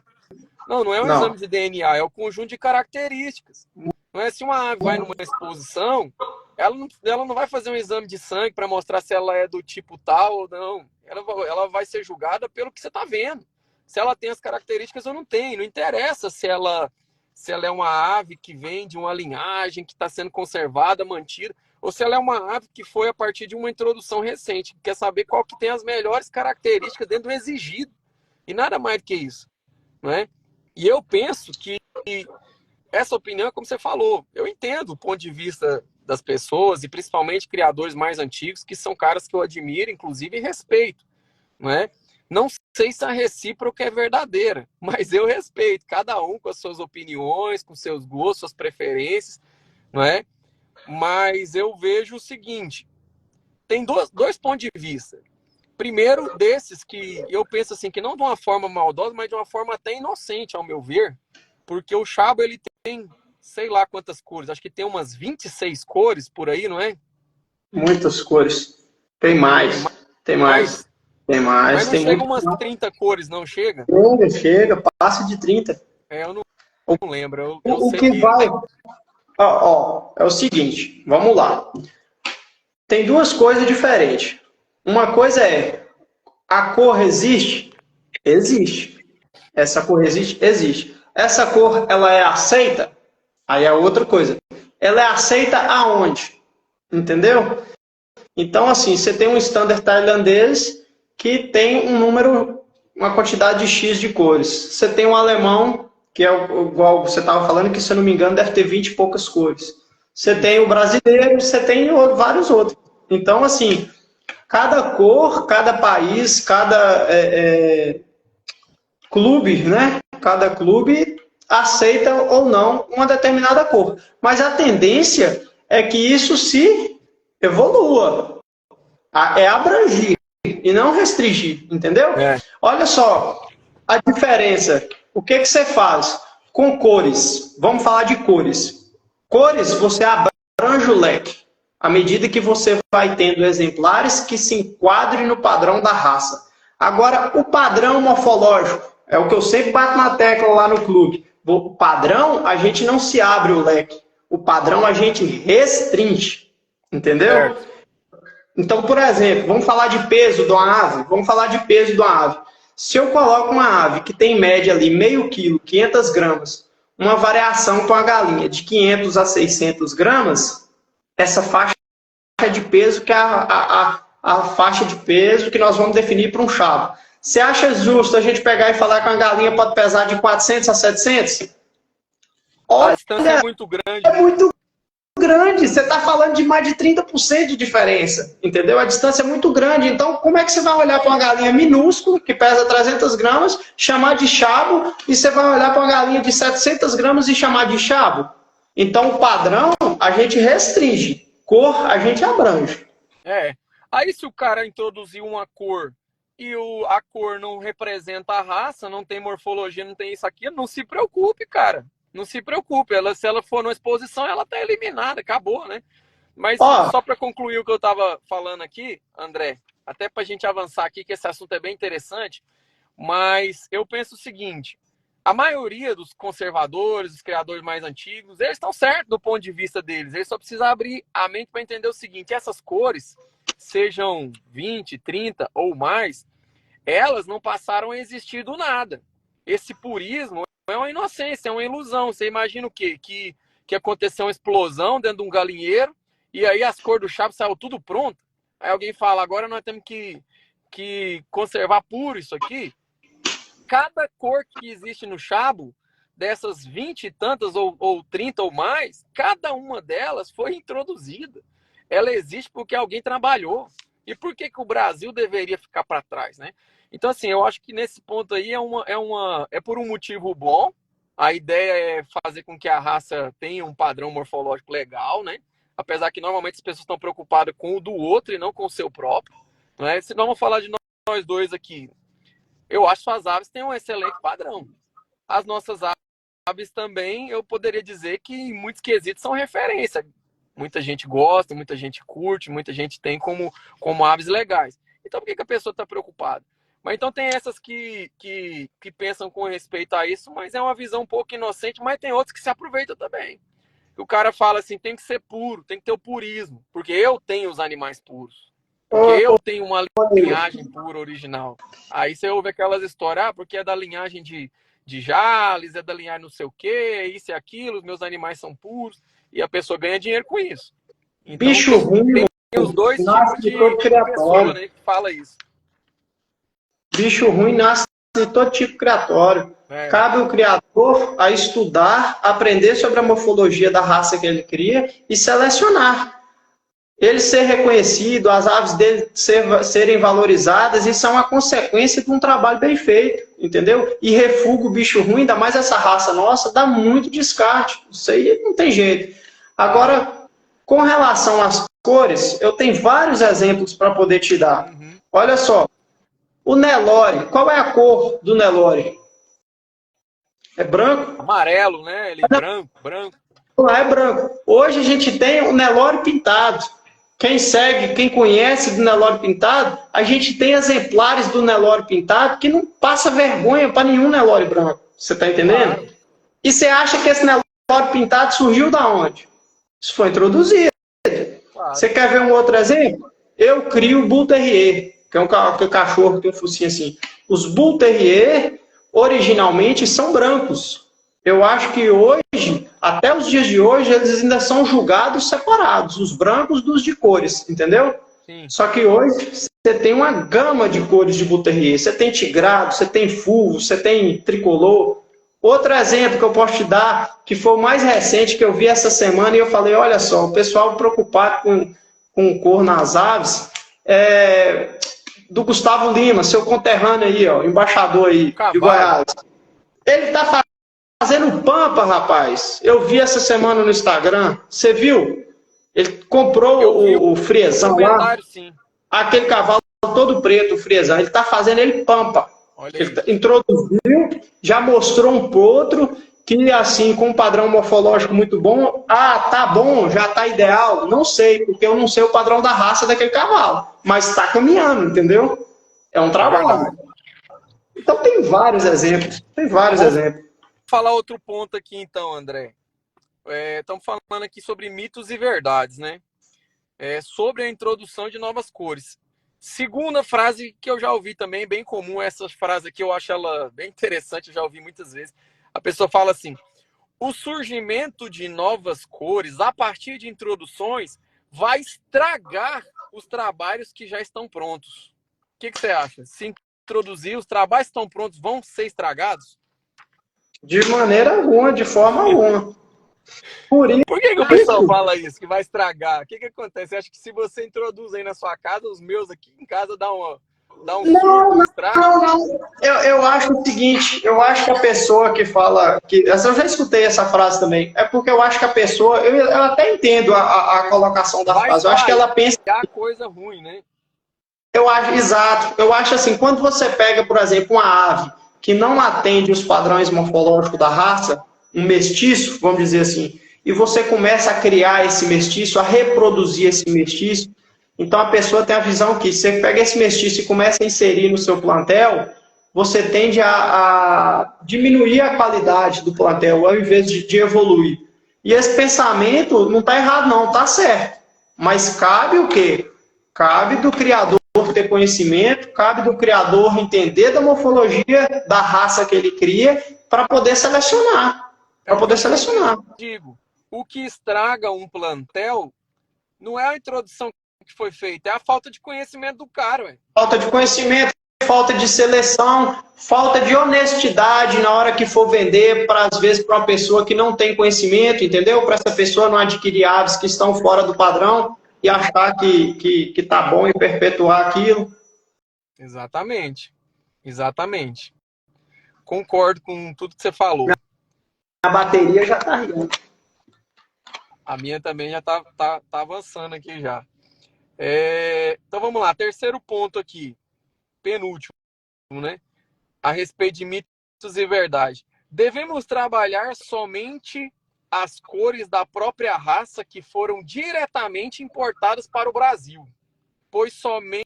Não é um exame de DNA, é o conjunto de características. Não é se uma ave vai numa exposição, ela não vai fazer um exame de sangue para mostrar se ela é do tipo tal ou não. Ela vai ser julgada pelo que você está vendo. Se ela tem as características ou não tem. Não interessa se ela é uma ave que vem de uma linhagem que está sendo conservada, mantida, ou se ela é uma ave que foi a partir de uma introdução recente, que quer saber qual que tem as melhores características dentro do exigido. E nada mais do que isso. Não é? E eu penso que essa opinião, como você falou, eu entendo o ponto de vista das pessoas, e principalmente criadores mais antigos, que são caras que eu admiro, inclusive, e respeito. Não é? Não sei se a recíproca é verdadeira, mas eu respeito cada um com as suas opiniões, com seus gostos, suas preferências, não é? Mas eu vejo o seguinte, tem dois pontos de vista. Primeiro, desses que eu penso assim, que não de uma forma maldosa, mas de uma forma até inocente, ao meu ver, porque o chabo, ele tem, sei lá quantas cores, acho que tem umas 26 cores por aí, não é? Muitas cores. Tem mais. Mas não tem chega umas 30 cores, não chega? Chega, passa de 30. Eu não lembro. O que vai... é o seguinte, vamos lá. Tem duas coisas diferentes. Uma coisa é, a cor existe? Existe. Essa cor existe? Existe. Essa cor, ela é aceita? Aí é outra coisa. Ela é aceita aonde? Entendeu? Então, assim, você tem um standard tailandês que tem uma quantidade de X de cores. Você tem um alemão, que é igual você estava falando, que, se eu não me engano, deve ter 20 e poucas cores. Você tem o brasileiro, você tem vários outros. Então, assim, cada cor, cada país, cada clube, né? Cada clube aceita ou não uma determinada cor. Mas a tendência é que isso se evolua. É abrangir e não restringir, entendeu? Olha só a diferença. O que você faz com cores? Vamos falar de cores. Cores, você abrange o leque. À medida que você vai tendo exemplares que se enquadrem no padrão da raça. Agora, o padrão morfológico, é o que eu sempre bato na tecla lá no clube. O padrão, a gente não se abre o leque. O padrão, a gente restringe. Entendeu? Então, por exemplo, vamos falar de peso de uma ave? Se eu coloco uma ave que tem em média ali meio quilo, 500 gramas, uma variação com a galinha de 500 a 600 gramas, essa faixa de peso que é a faixa de peso que nós vamos definir para um chabo. Você acha justo a gente pegar e falar que uma galinha pode pesar de 400 a 700? Olha, a distância é muito grande. É muito grande. Você está falando de mais de 30% de diferença. Entendeu? A distância é muito grande. Então, como é que você vai olhar para uma galinha minúscula, que pesa 300 gramas, chamar de chabo, e você vai olhar para uma galinha de 700 gramas e chamar de chabo? Então, o padrão, a gente restringe. Cor, a gente abrange. Aí, se o cara introduzir uma cor a cor não representa a raça, não tem morfologia, não tem isso aqui, não se preocupe, cara. Não se preocupe. Se ela for numa exposição, ela tá eliminada, acabou, né? Mas Ó, só para concluir o que eu estava falando aqui, André, até para a gente avançar aqui, que esse assunto é bem interessante, mas eu penso o seguinte: a maioria dos conservadores, dos criadores mais antigos, eles estão certos do ponto de vista deles. Eles só precisam abrir a mente para entender o seguinte: essas cores, sejam 20, 30 ou mais, elas não passaram a existir do nada. Esse purismo é uma inocência, é uma ilusão. Você imagina o quê? Que aconteceu uma explosão dentro de um galinheiro e aí as cores do chabo saiu tudo pronto. Aí alguém fala, agora nós temos que conservar puro isso aqui. Cada cor que existe no chabo, dessas 20 e tantas ou 30 ou mais, cada uma delas foi introduzida. Ela existe porque alguém trabalhou. E por que o Brasil deveria ficar para trás, né? Então, assim, eu acho que nesse ponto aí é por um motivo bom. A ideia é fazer com que a raça tenha um padrão morfológico legal, né? Apesar que normalmente as pessoas estão preocupadas com o do outro e não com o seu próprio. Né? Se nós vamos falar de nós dois aqui, eu acho que as aves têm um excelente padrão. As nossas aves também, eu poderia dizer que em muitos quesitos são referência. Muita gente gosta, muita gente curte, muita gente tem como aves legais. Então, por que a pessoa está preocupada? Mas então tem essas que pensam com respeito a isso, mas é uma visão um pouco inocente, mas tem outras que se aproveitam também. O cara fala assim, tem que ser puro, tem que ter o purismo, porque eu tenho os animais puros. Porque eu tenho uma linhagem pura original. Aí você ouve aquelas histórias, porque é da linhagem de Jales, é da linhagem não sei o quê, isso e aquilo, os meus animais são puros, e a pessoa ganha dinheiro com isso. Então, bicho ruim, tem os dois nasce tipos de todo de pessoa, criatório. né, que fala isso. Bicho ruim nasce de todo tipo criatório. É. Cabe ao criador a estudar, aprender sobre a morfologia da raça que ele cria e selecionar. Ele ser reconhecido, as aves dele serem valorizadas, isso é uma consequência de um trabalho bem feito, entendeu? E refuga o bicho ruim, ainda mais essa raça nossa, dá muito descarte. Isso aí não tem jeito. Agora, com relação às cores, eu tenho vários exemplos para poder te dar. Olha só, o Nelore, qual é a cor do Nelore? É branco? Amarelo, né? Ele branco. Não é branco. Hoje a gente tem o Nelore pintado. Quem segue, quem conhece do Nelore pintado, a gente tem exemplares do Nelore pintado que não passa vergonha para nenhum Nelore branco. Você está entendendo? Claro. E você acha que esse Nelore pintado surgiu da onde? Isso foi introduzido. Claro. Você quer ver um outro exemplo? Eu crio o Bull Terrier, que é um cachorro que tem um focinho assim. Os Bull Terrier, originalmente, são brancos. Eu acho que hoje, até os dias de hoje, eles ainda são julgados separados, os brancos dos de cores, entendeu? Sim. Só que hoje você tem uma gama de cores de Bull Terrier. Você tem tigrado, você tem fulvo, você tem tricolor. Outro exemplo que eu posso te dar, que foi o mais recente que eu vi essa semana, e eu falei, olha só, o pessoal preocupado com cor nas aves, do Gustavo Lima, seu conterrâneo aí, ó, embaixador aí de Goiás. Ele está fazendo pampa, rapaz. Eu vi essa semana no Instagram. Você viu? Ele comprou o friezão lá. Sim. Aquele cavalo todo preto, o friezão. Ele está fazendo ele pampa. Ele introduziu, já mostrou um pro outro que, assim, com um padrão morfológico muito bom. Ah, tá bom, já tá ideal. Não sei, porque eu não sei o padrão da raça daquele cavalo. Mas está caminhando, entendeu? É um trabalho. Então tem vários exemplos. Tem vários exemplos. Falar outro ponto aqui então, André. Estamos falando aqui sobre mitos e verdades, né? Sobre a introdução de novas cores. Segunda frase que eu já ouvi também, bem comum, essa frase aqui eu acho ela bem interessante, eu já ouvi muitas vezes. A pessoa fala assim, o surgimento de novas cores a partir de introduções vai estragar os trabalhos que já estão prontos. O que você acha? Se introduzir, os trabalhos que estão prontos vão ser estragados? De maneira alguma, de forma alguma. Por que o pessoal fala isso, que vai estragar? O que acontece? Você acha que se você introduz aí na sua casa, os meus aqui em casa dá um surto, estrago? Não. Eu acho o seguinte, eu acho que a pessoa que fala... eu já escutei essa frase também. É porque eu acho que a pessoa... Eu até entendo a colocação da frase. Eu acho que ela pensa... a coisa ruim, né? Eu acho, exato. Eu acho assim, quando você pega, por exemplo, uma ave que não atende os padrões morfológicos da raça, um mestiço, vamos dizer assim, e você começa a criar esse mestiço, a reproduzir esse mestiço, então a pessoa tem a visão que você pega esse mestiço e começa a inserir no seu plantel, você tende a diminuir a qualidade do plantel ao invés de evoluir. E esse pensamento não está errado, não, está certo. Mas cabe o quê? Cabe do criador ter conhecimento, cabe do criador entender da morfologia da raça que ele cria para poder selecionar. Para poder selecionar. Digo, o que estraga um plantel não é a introdução que foi feita, é a falta de conhecimento do cara. Ué. Falta de conhecimento, falta de seleção, falta de honestidade na hora que for vender, para às vezes para uma pessoa que não tem conhecimento, entendeu? Para essa pessoa não adquirir aves que estão fora do padrão e achar que tá bom e perpetuar aquilo. Exatamente. Exatamente. Concordo com tudo que você falou. A bateria já tá rindo. A minha também já tá avançando aqui já. Então vamos lá, terceiro ponto aqui, penúltimo, né? A respeito de mitos e verdade. Devemos trabalhar somente as cores da própria raça que foram diretamente importadas para o Brasil, pois somente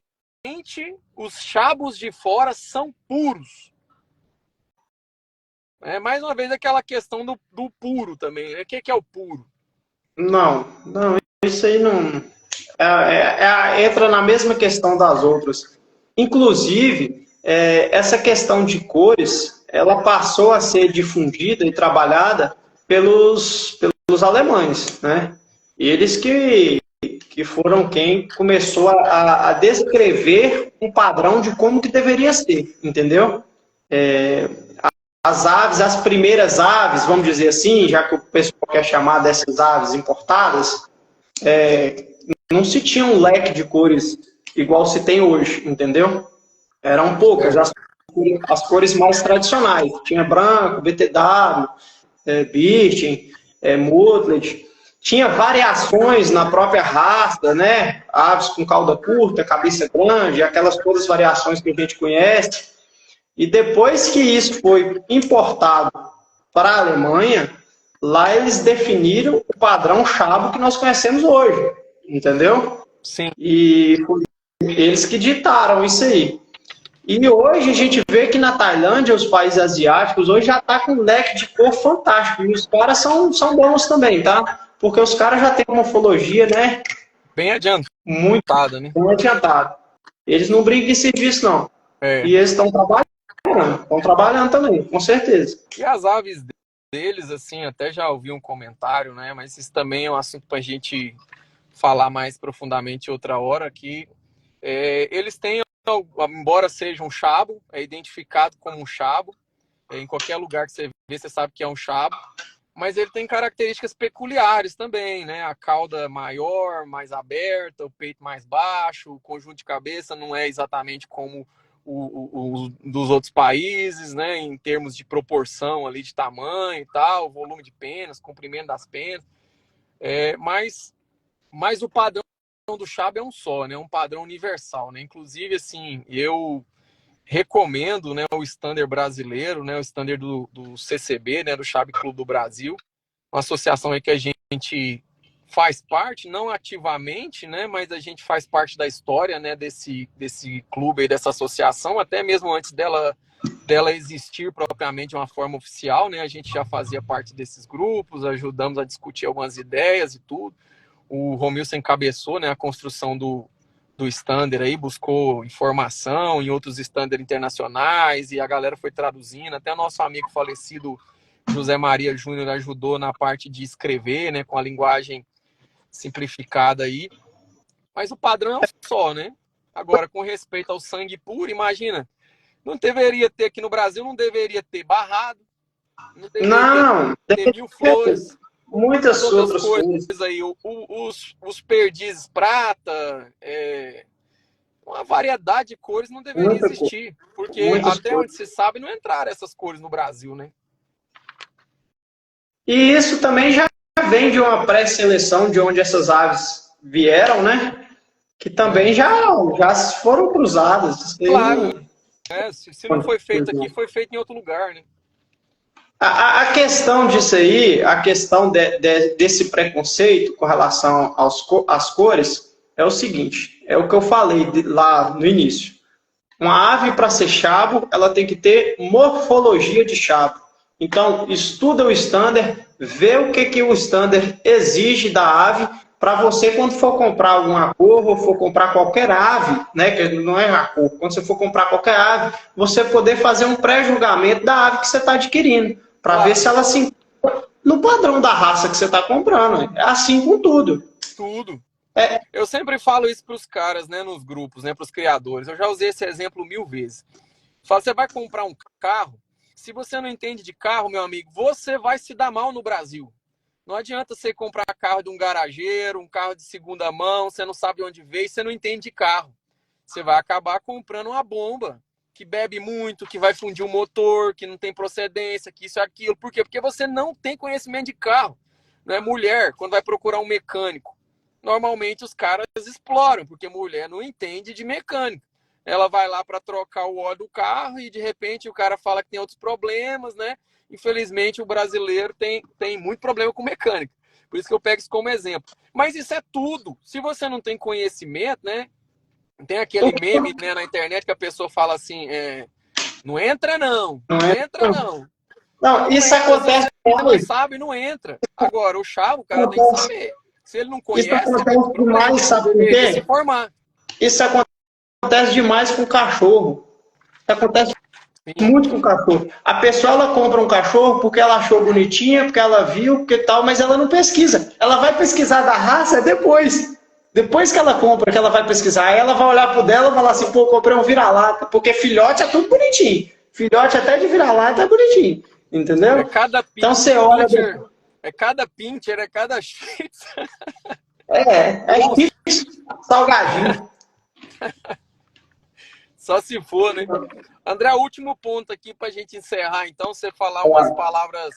os chabos de fora são puros. Mais uma vez aquela questão do puro também. Né? O que é o puro? Não, isso aí não... entra na mesma questão das outras. Inclusive, essa questão de cores, ela passou a ser difundida e trabalhada pelos alemães, né? Eles que foram quem começou a descrever um padrão de como que deveria ser, entendeu? As aves, as primeiras aves, vamos dizer assim, já que o pessoal quer chamar dessas aves importadas, não se tinha um leque de cores igual se tem hoje, entendeu? Eram poucas, as cores mais tradicionais. Tinha branco, BTW, Birchen, Muttled. Tinha variações na própria raça, né? Aves com cauda curta, cabeça grande, aquelas todas as variações que a gente conhece. E depois que isso foi importado para a Alemanha, lá eles definiram o padrão chabo que nós conhecemos hoje, entendeu? Sim. E eles que ditaram isso aí. E hoje a gente vê que na Tailândia, os países asiáticos, hoje já está com um leque de cor fantástico. E os caras são bons também, tá? Porque os caras já têm uma morfologia, né? Bem adiantada, né? Bem adiantada. Eles não brincam em serviço, não. E eles estão trabalhando também, com certeza. E as aves deles, assim, até já ouvi um comentário, né? Mas isso também é um assunto para a gente falar mais profundamente outra hora, que eles têm, embora seja um chabo, é identificado como um chabo, em qualquer lugar que você vê, você sabe que é um chabo, mas ele tem características peculiares também, né? A cauda maior, mais aberta, o peito mais baixo, o conjunto de cabeça não é exatamente como o dos outros países, né? Em termos de proporção ali de tamanho e tal, volume de penas, comprimento das penas, mas o padrão do chabo é um só, né? Um padrão universal, né? Inclusive, assim, eu recomendo, né, o standard brasileiro, né, o standard do CCB, né, do Chab Clube do Brasil, uma associação aí que a gente faz parte, não ativamente, né, mas a gente faz parte da história, né, desse clube aí, dessa associação, até mesmo antes dela existir propriamente de uma forma oficial, né, a gente já fazia parte desses grupos, ajudamos a discutir algumas ideias e tudo. O Romilson encabeçou, né, a construção do standard aí, buscou informação em outros standards internacionais e a galera foi traduzindo, até nosso amigo falecido José Maria Júnior ajudou na parte de escrever, né, com a linguagem simplificada aí, mas o padrão é um só, né? Agora, com respeito ao sangue puro, imagina, não deveria ter aqui no Brasil, não deveria ter barrado, não deveria ter mil flores, muitas outras coisas aí, os perdizes prata, uma variedade de cores não deveria existir, porque até onde se sabe não entraram essas cores no Brasil, né? E isso também já vem de uma pré-seleção de onde essas aves vieram, né? que também já foram cruzadas. Claro, né? Se não foi feito aqui, foi feito em outro lugar, né? A questão disso aí, a questão desse preconceito com relação às cores, é o seguinte, é o que eu falei lá no início. Uma ave, para ser chabo, ela tem que ter morfologia de chabo. Então, estuda o standard, vê o que o standard exige da ave, para você, quando for comprar alguma cor, ou for comprar qualquer ave, né, que não é a cor, quando você for comprar qualquer ave, você poder fazer um pré-julgamento da ave que você está adquirindo, para ver se ela se encontra no padrão da raça que você está comprando. É assim com tudo. Tudo. Eu sempre falo isso para os caras, né, nos grupos, né, para os criadores. Eu já usei esse exemplo 1000 vezes. Falo, você vai comprar um carro, se você não entende de carro, meu amigo, você vai se dar mal no Brasil. Não adianta você comprar carro de um garageiro, um carro de segunda mão, você não sabe onde veio, você não entende de carro. Você vai acabar comprando uma bomba que bebe muito, que vai fundir o motor, que não tem procedência, que isso e aquilo. Por quê? Porque você não tem conhecimento de carro. Né? Mulher, quando vai procurar um mecânico, normalmente os caras exploram, porque mulher não entende de mecânica. Ela vai lá para trocar o óleo do carro e de repente o cara fala que tem outros problemas, né? Infelizmente o brasileiro tem muito problema com mecânica. Por isso que eu pego isso como exemplo. Mas isso é tudo. Se você não tem conhecimento, né? Tem aquele meme, né, na internet que a pessoa fala assim, não entra não, não entra não. Não, isso acontece. Se você não sabe, não entra. Agora, o chave, o cara tem que saber. Se ele não conhece, isso acontece demais, sabe por quê? Se formar. Isso acontece demais com cachorro. Acontece muito com cachorro. A pessoa, ela compra um cachorro porque ela achou bonitinha, porque ela viu, porque tal, mas ela não pesquisa. Ela vai pesquisar da raça depois. Depois que ela compra, que ela vai pesquisar, aí ela vai olhar pro dela e falar assim, pô, comprei um vira-lata, porque filhote é tudo bonitinho. Filhote até de vira-lata é bonitinho. Entendeu? Então você olha... É cada pincher, é cada shih. É salgadinho. Só se for, né? André, último ponto aqui para a gente encerrar. Então, você falar umas palavras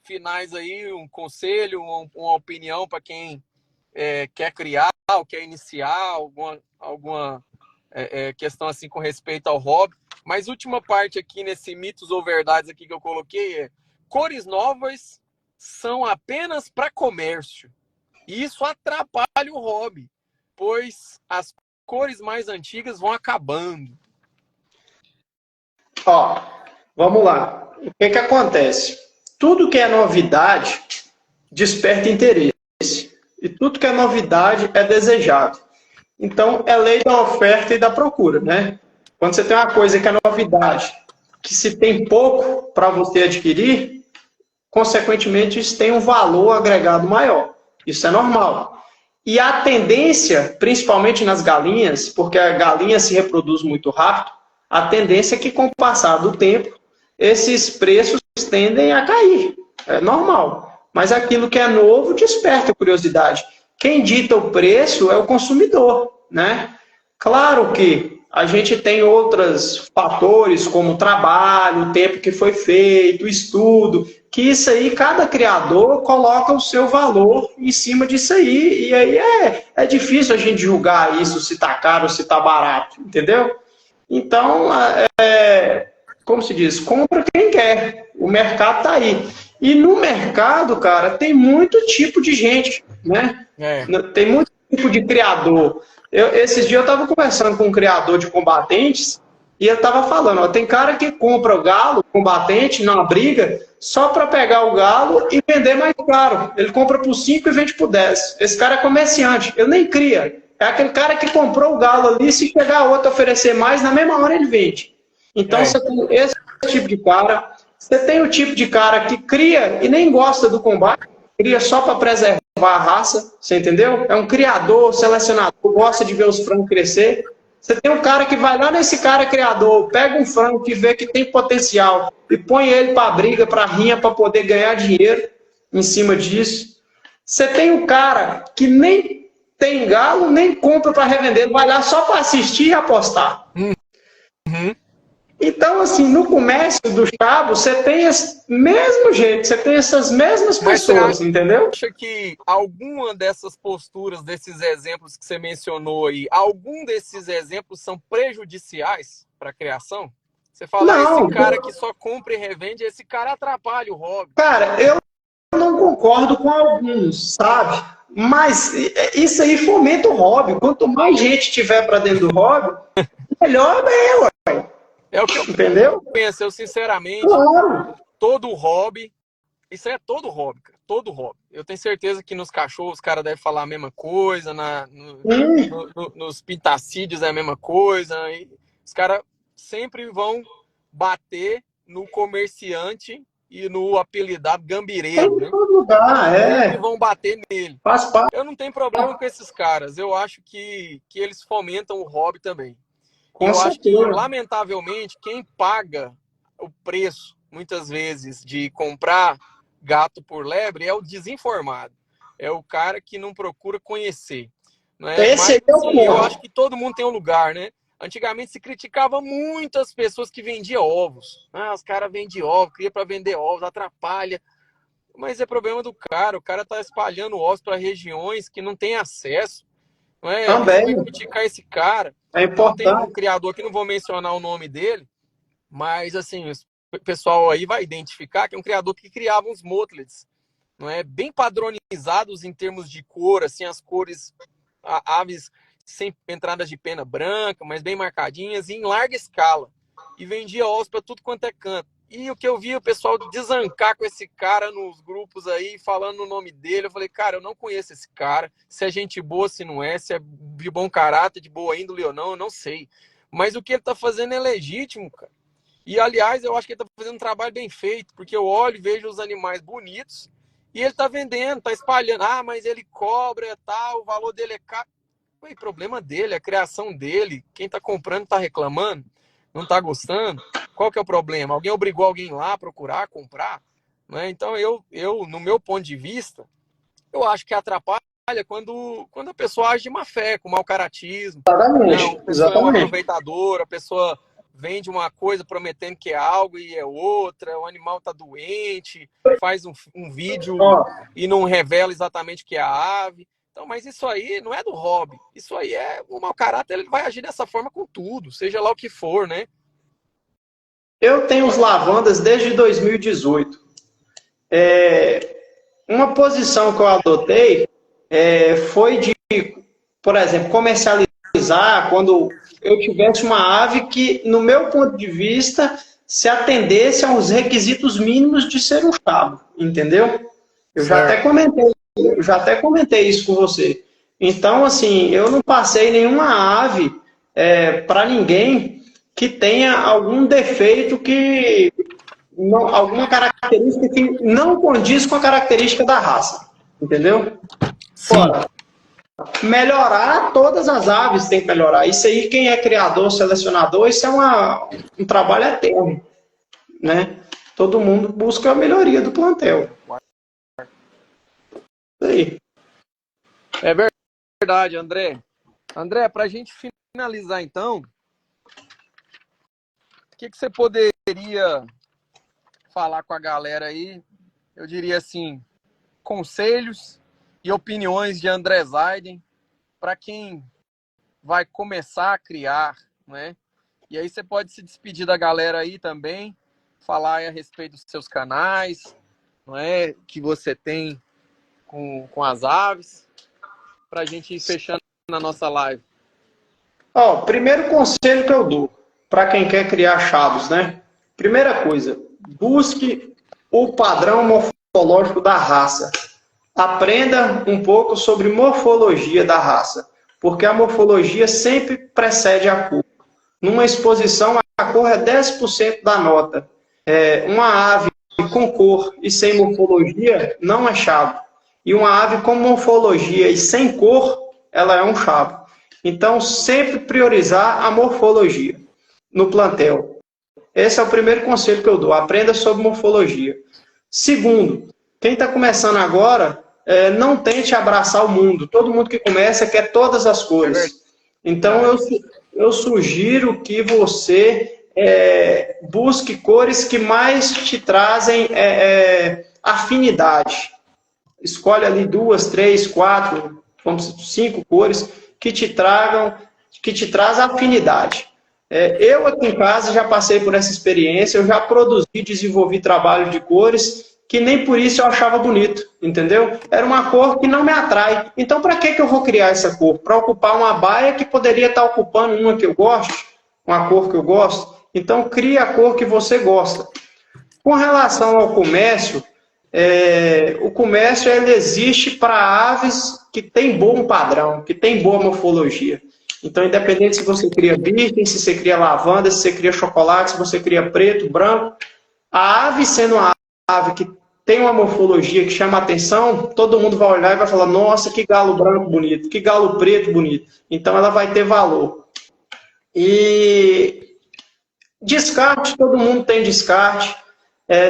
finais aí, um conselho, uma opinião para quem quer criar, ou quer iniciar, alguma questão assim com respeito ao hobby. Mas última parte aqui nesse mitos ou verdades aqui que eu coloquei é: cores novas são apenas para comércio. E isso atrapalha o hobby, pois as cores mais antigas vão acabando. Ó, vamos lá. O que acontece? Tudo que é novidade desperta interesse. E tudo que é novidade é desejado. Então, é lei da oferta e da procura, né? Quando você tem uma coisa que é novidade, que se tem pouco para você adquirir, consequentemente, isso tem um valor agregado maior. Isso é normal. E a tendência, principalmente nas galinhas, porque a galinha se reproduz muito rápido, a tendência é que, com o passar do tempo, esses preços tendem a cair. É normal. Mas aquilo que é novo desperta curiosidade. Quem dita o preço é o consumidor, né? Claro que a gente tem outros fatores, como o trabalho, o tempo que foi feito, o estudo, que isso aí, cada criador coloca o seu valor em cima disso aí. E aí é difícil a gente julgar isso, se está caro ou se está barato, entendeu? Então, como se diz, compra quem quer. O mercado está aí. E no mercado, cara, tem muito tipo de gente, né? Tem muito tipo de criador. Esses dias eu estava conversando com um criador de combatentes e ele estava falando, ó, tem cara que compra o galo, combatente, numa briga, só para pegar o galo e vender mais caro. Ele compra por 5 e vende por 10. Esse cara é comerciante, ele nem cria. É aquele cara que comprou o galo ali, se pegar outro oferecer mais, na mesma hora ele vende. Então você tem esse tipo de cara. Você tem o tipo de cara que cria e nem gosta do combate, cria só para preservar a raça, você entendeu? É um criador, selecionador, gosta de ver os frangos crescer. Você tem um cara que vai lá nesse cara criador, pega um frango que vê que tem potencial e põe ele para briga, para rinha, para poder ganhar dinheiro em cima disso. Você tem um cara que nem tem galo, nem compra para revender, vai lá só para assistir e apostar. Uhum. Então, assim, no comércio do Chabo, você tem esse mesmo jeito, você tem essas mesmas pessoas, entendeu? Acha que alguma dessas posturas, desses exemplos que você mencionou aí, algum desses exemplos são prejudiciais para a criação? Você fala, esse cara que só compra e revende, esse cara atrapalha o hobby. Cara, eu não concordo com alguns, sabe? Mas isso aí fomenta o hobby. Quanto mais gente tiver para dentro do hobby, melhor é, ué. É o que eu entendeu? penso, eu sinceramente, todo hobby, isso é todo hobby, cara, todo hobby. Eu tenho certeza que nos cachorros os caras devem falar a mesma coisa, nos pintacídeos é a mesma coisa, e os caras sempre vão bater no comerciante e no apelidado gambireiro, né? Sempre vão bater nele. Eu não tenho problema com esses caras, eu acho que eles fomentam o hobby também. Eu acho que, lamentavelmente, quem paga o preço, muitas vezes, de comprar gato por lebre é o desinformado. É o cara que não procura conhecer. Não é? Mas, assim, eu acho que todo mundo tem um lugar, né? Antigamente se criticava muitas pessoas que vendiam ovos. Os caras vendem ovos, cria para vender ovos, atrapalha. Mas é problema do cara. O cara está espalhando ovos para regiões que não tem acesso. Não é? Também. Vai criticar esse cara. É importante. Tem um criador que não vou mencionar o nome dele, mas assim, o pessoal aí vai identificar que é um criador que criava uns motlets, não é, bem padronizados em termos de cor, assim, as cores, aves sem entradas de pena branca, mas bem marcadinhas, e em larga escala. E vendia ovos para tudo quanto é canto. E o que eu vi o pessoal desancar com esse cara nos grupos aí, falando o nome dele, eu falei, cara, eu não conheço esse cara, se é gente boa, se não é, se é de bom caráter, de boa índole ou não, eu não sei. Mas o que ele tá fazendo é legítimo, cara. E, aliás, eu acho que ele tá fazendo um trabalho bem feito, porque eu olho e vejo os animais bonitos e ele tá vendendo, tá espalhando. Mas ele cobra, tal, o valor dele é caro. O problema dele, a criação dele, quem tá comprando tá reclamando, não tá gostando. Qual que é o problema? Alguém obrigou alguém lá a procurar, comprar? Né? Então, eu, no meu ponto de vista, eu acho que atrapalha quando a pessoa age de má fé, com mau caratismo. Exatamente. Não, a pessoa é uma aproveitadora, a pessoa vende uma coisa prometendo que é algo e é outra, o animal tá doente, faz um vídeo e não revela exatamente o que é a ave. Então, mas isso aí não é do hobby. Isso aí é o mau caráter, ele vai agir dessa forma com tudo, seja lá o que for, né? Eu tenho os lavandas desde 2018. Uma posição que eu adotei foi de, por exemplo, comercializar quando eu tivesse uma ave que, no meu ponto de vista, se atendesse aos requisitos mínimos de ser um chabo, entendeu? Eu já até comentei isso com você. Então, assim, eu não passei nenhuma ave para ninguém que tenha algum defeito alguma característica que não condiz com a característica da raça, entendeu? Fora, melhorar, todas as aves tem que melhorar. Isso aí, quem é criador, selecionador, isso é um trabalho eterno, né? Todo mundo busca a melhoria do plantel. Isso aí. É verdade, André. André, para a gente finalizar, então, o que você poderia falar com a galera aí? Eu diria assim, conselhos e opiniões de André Zaiden para quem vai começar a criar, né? E aí você pode se despedir da galera aí também, falar aí a respeito dos seus canais, não é? Que você tem com as aves, para a gente ir fechando na nossa live. Primeiro conselho que eu dou para quem quer criar chavos, né? Primeira coisa, busque o padrão morfológico da raça. Aprenda um pouco sobre morfologia da raça, porque a morfologia sempre precede a cor. Numa exposição, a cor é 10% da nota. Uma ave com cor e sem morfologia não é chavo. E uma ave com morfologia e sem cor, ela é um chavo. Então, sempre priorizar a morfologia no plantel. Esse é o primeiro conselho que eu dou. Aprenda sobre morfologia. Segundo, quem está começando agora, não tente abraçar o mundo. Todo mundo que começa quer todas as cores. Então, eu sugiro que você busque cores que mais te trazem afinidade. Escolhe ali 2, 3, 4, 5 cores que te trazem afinidade. Eu aqui em casa já passei por essa experiência, eu já produzi, desenvolvi trabalho de cores que nem por isso eu achava bonito, entendeu? Era uma cor que não me atrai. Então, para que eu vou criar essa cor? Para ocupar uma baia que poderia estar ocupando uma que eu gosto, uma cor que eu gosto. Então, crie a cor que você gosta. Com relação ao comércio, o comércio ele existe para aves que têm bom padrão, que têm boa morfologia. Então, independente se você cria birken, se você cria lavanda, se você cria chocolate, se você cria preto, branco, a ave sendo uma ave que tem uma morfologia que chama atenção, todo mundo vai olhar e vai falar, nossa, que galo branco bonito, que galo preto bonito. Então, ela vai ter valor. E descarte, todo mundo tem descarte.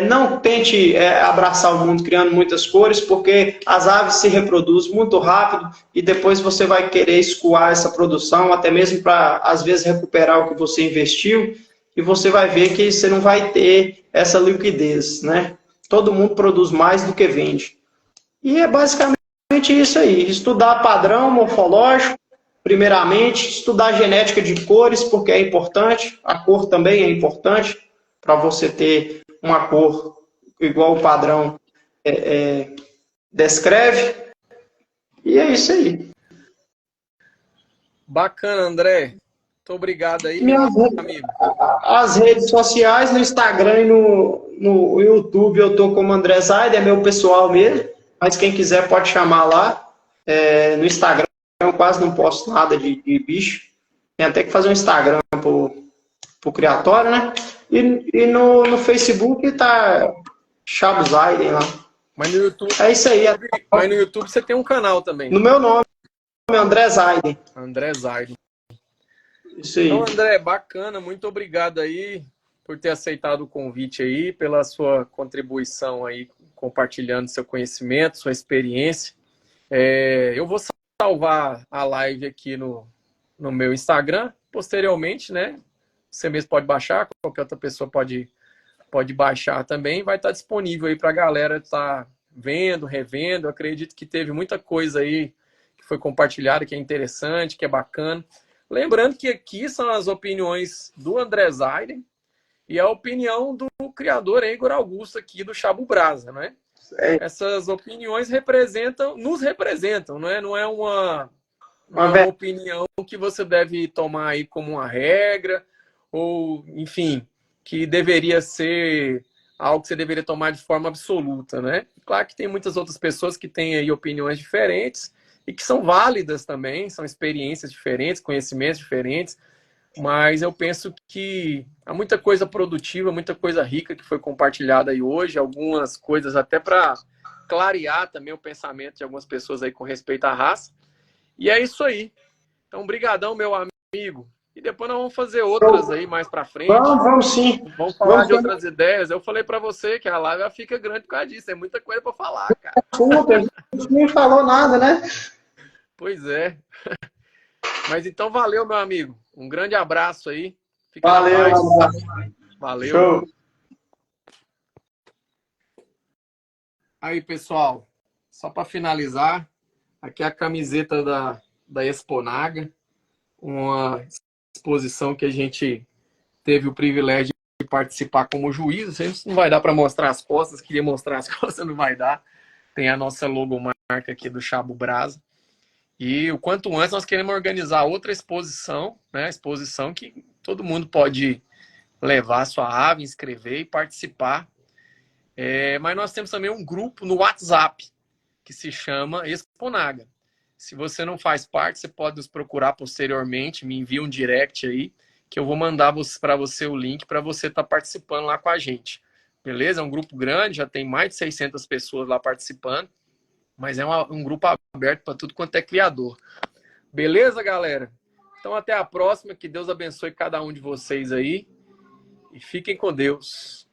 Não tente abraçar o mundo criando muitas cores, porque as aves se reproduzem muito rápido e depois você vai querer escoar essa produção, até mesmo para, às vezes, recuperar o que você investiu, e você vai ver que você não vai ter essa liquidez, né? Todo mundo produz mais do que vende. E é basicamente isso aí, estudar padrão morfológico, primeiramente, estudar genética de cores, porque é importante, a cor também é importante, para você ter uma cor igual o padrão descreve. E é isso aí. Bacana, André. Muito obrigado aí, meu amigo. As redes sociais, no Instagram e no YouTube, eu tô como André Zaida, é meu pessoal mesmo, mas quem quiser pode chamar lá. No Instagram eu quase não posto nada de bicho. Tem até que fazer um Instagram pro criatório, né? E no Facebook tá Chabo Zaiden lá. Mas no YouTube, é isso aí. Mas no YouTube você tem um canal também. No meu nome, André Zaiden. André Zaiden. Isso aí. Então, André, bacana. Muito obrigado aí por ter aceitado o convite aí, pela sua contribuição aí, compartilhando seu conhecimento, sua experiência. Eu vou salvar a live aqui no meu Instagram, posteriormente, né? Você mesmo pode baixar, qualquer outra pessoa pode baixar também. Vai estar disponível aí para a galera estar vendo, revendo. Eu acredito que teve muita coisa aí que foi compartilhada, que é interessante, que é bacana. Lembrando que aqui são as opiniões do André Zaiden e a opinião do criador Igor Augusto aqui do Chabo Brasa, né? Essas opiniões nos representam, não é? Não é uma opinião que você deve tomar aí como uma regra, ou, enfim, que deveria ser algo que você deveria tomar de forma absoluta, né? Claro que tem muitas outras pessoas que têm aí opiniões diferentes e que são válidas também, são experiências diferentes, conhecimentos diferentes, mas eu penso que há muita coisa produtiva, muita coisa rica que foi compartilhada aí hoje, algumas coisas até para clarear também o pensamento de algumas pessoas aí com respeito à raça. E é isso aí. Então, brigadão, meu amigo. E depois nós vamos fazer outras aí mais para frente. Vamos sim. Vamos falar de outras ideias. Eu falei para você que a live fica grande por causa disso. É muita coisa para falar, cara. Desculpa, a gente nem falou nada, né? Pois é. Mas então, valeu, meu amigo. Um grande abraço aí. Fica valeu. Valeu. Show. Aí, pessoal. Só para finalizar, aqui é a camiseta da Exponaga. Uma exposição que a gente teve o privilégio de participar como juiz. Não vai dar para mostrar as costas, queria mostrar as costas, não vai dar. Tem a nossa logomarca aqui do Chabo Brasa. E o quanto antes nós queremos organizar outra exposição, né? Exposição que todo mundo pode levar a sua ave, inscrever e participar. Mas nós temos também um grupo no WhatsApp que se chama Exponaga. Se você não faz parte, você pode nos procurar posteriormente, me envia um direct aí, que eu vou mandar para você o link para você estar participando lá com a gente. Beleza? É um grupo grande, já tem mais de 600 pessoas lá participando, mas é um grupo aberto para tudo quanto é criador. Beleza, galera? Então até a próxima, que Deus abençoe cada um de vocês aí e fiquem com Deus.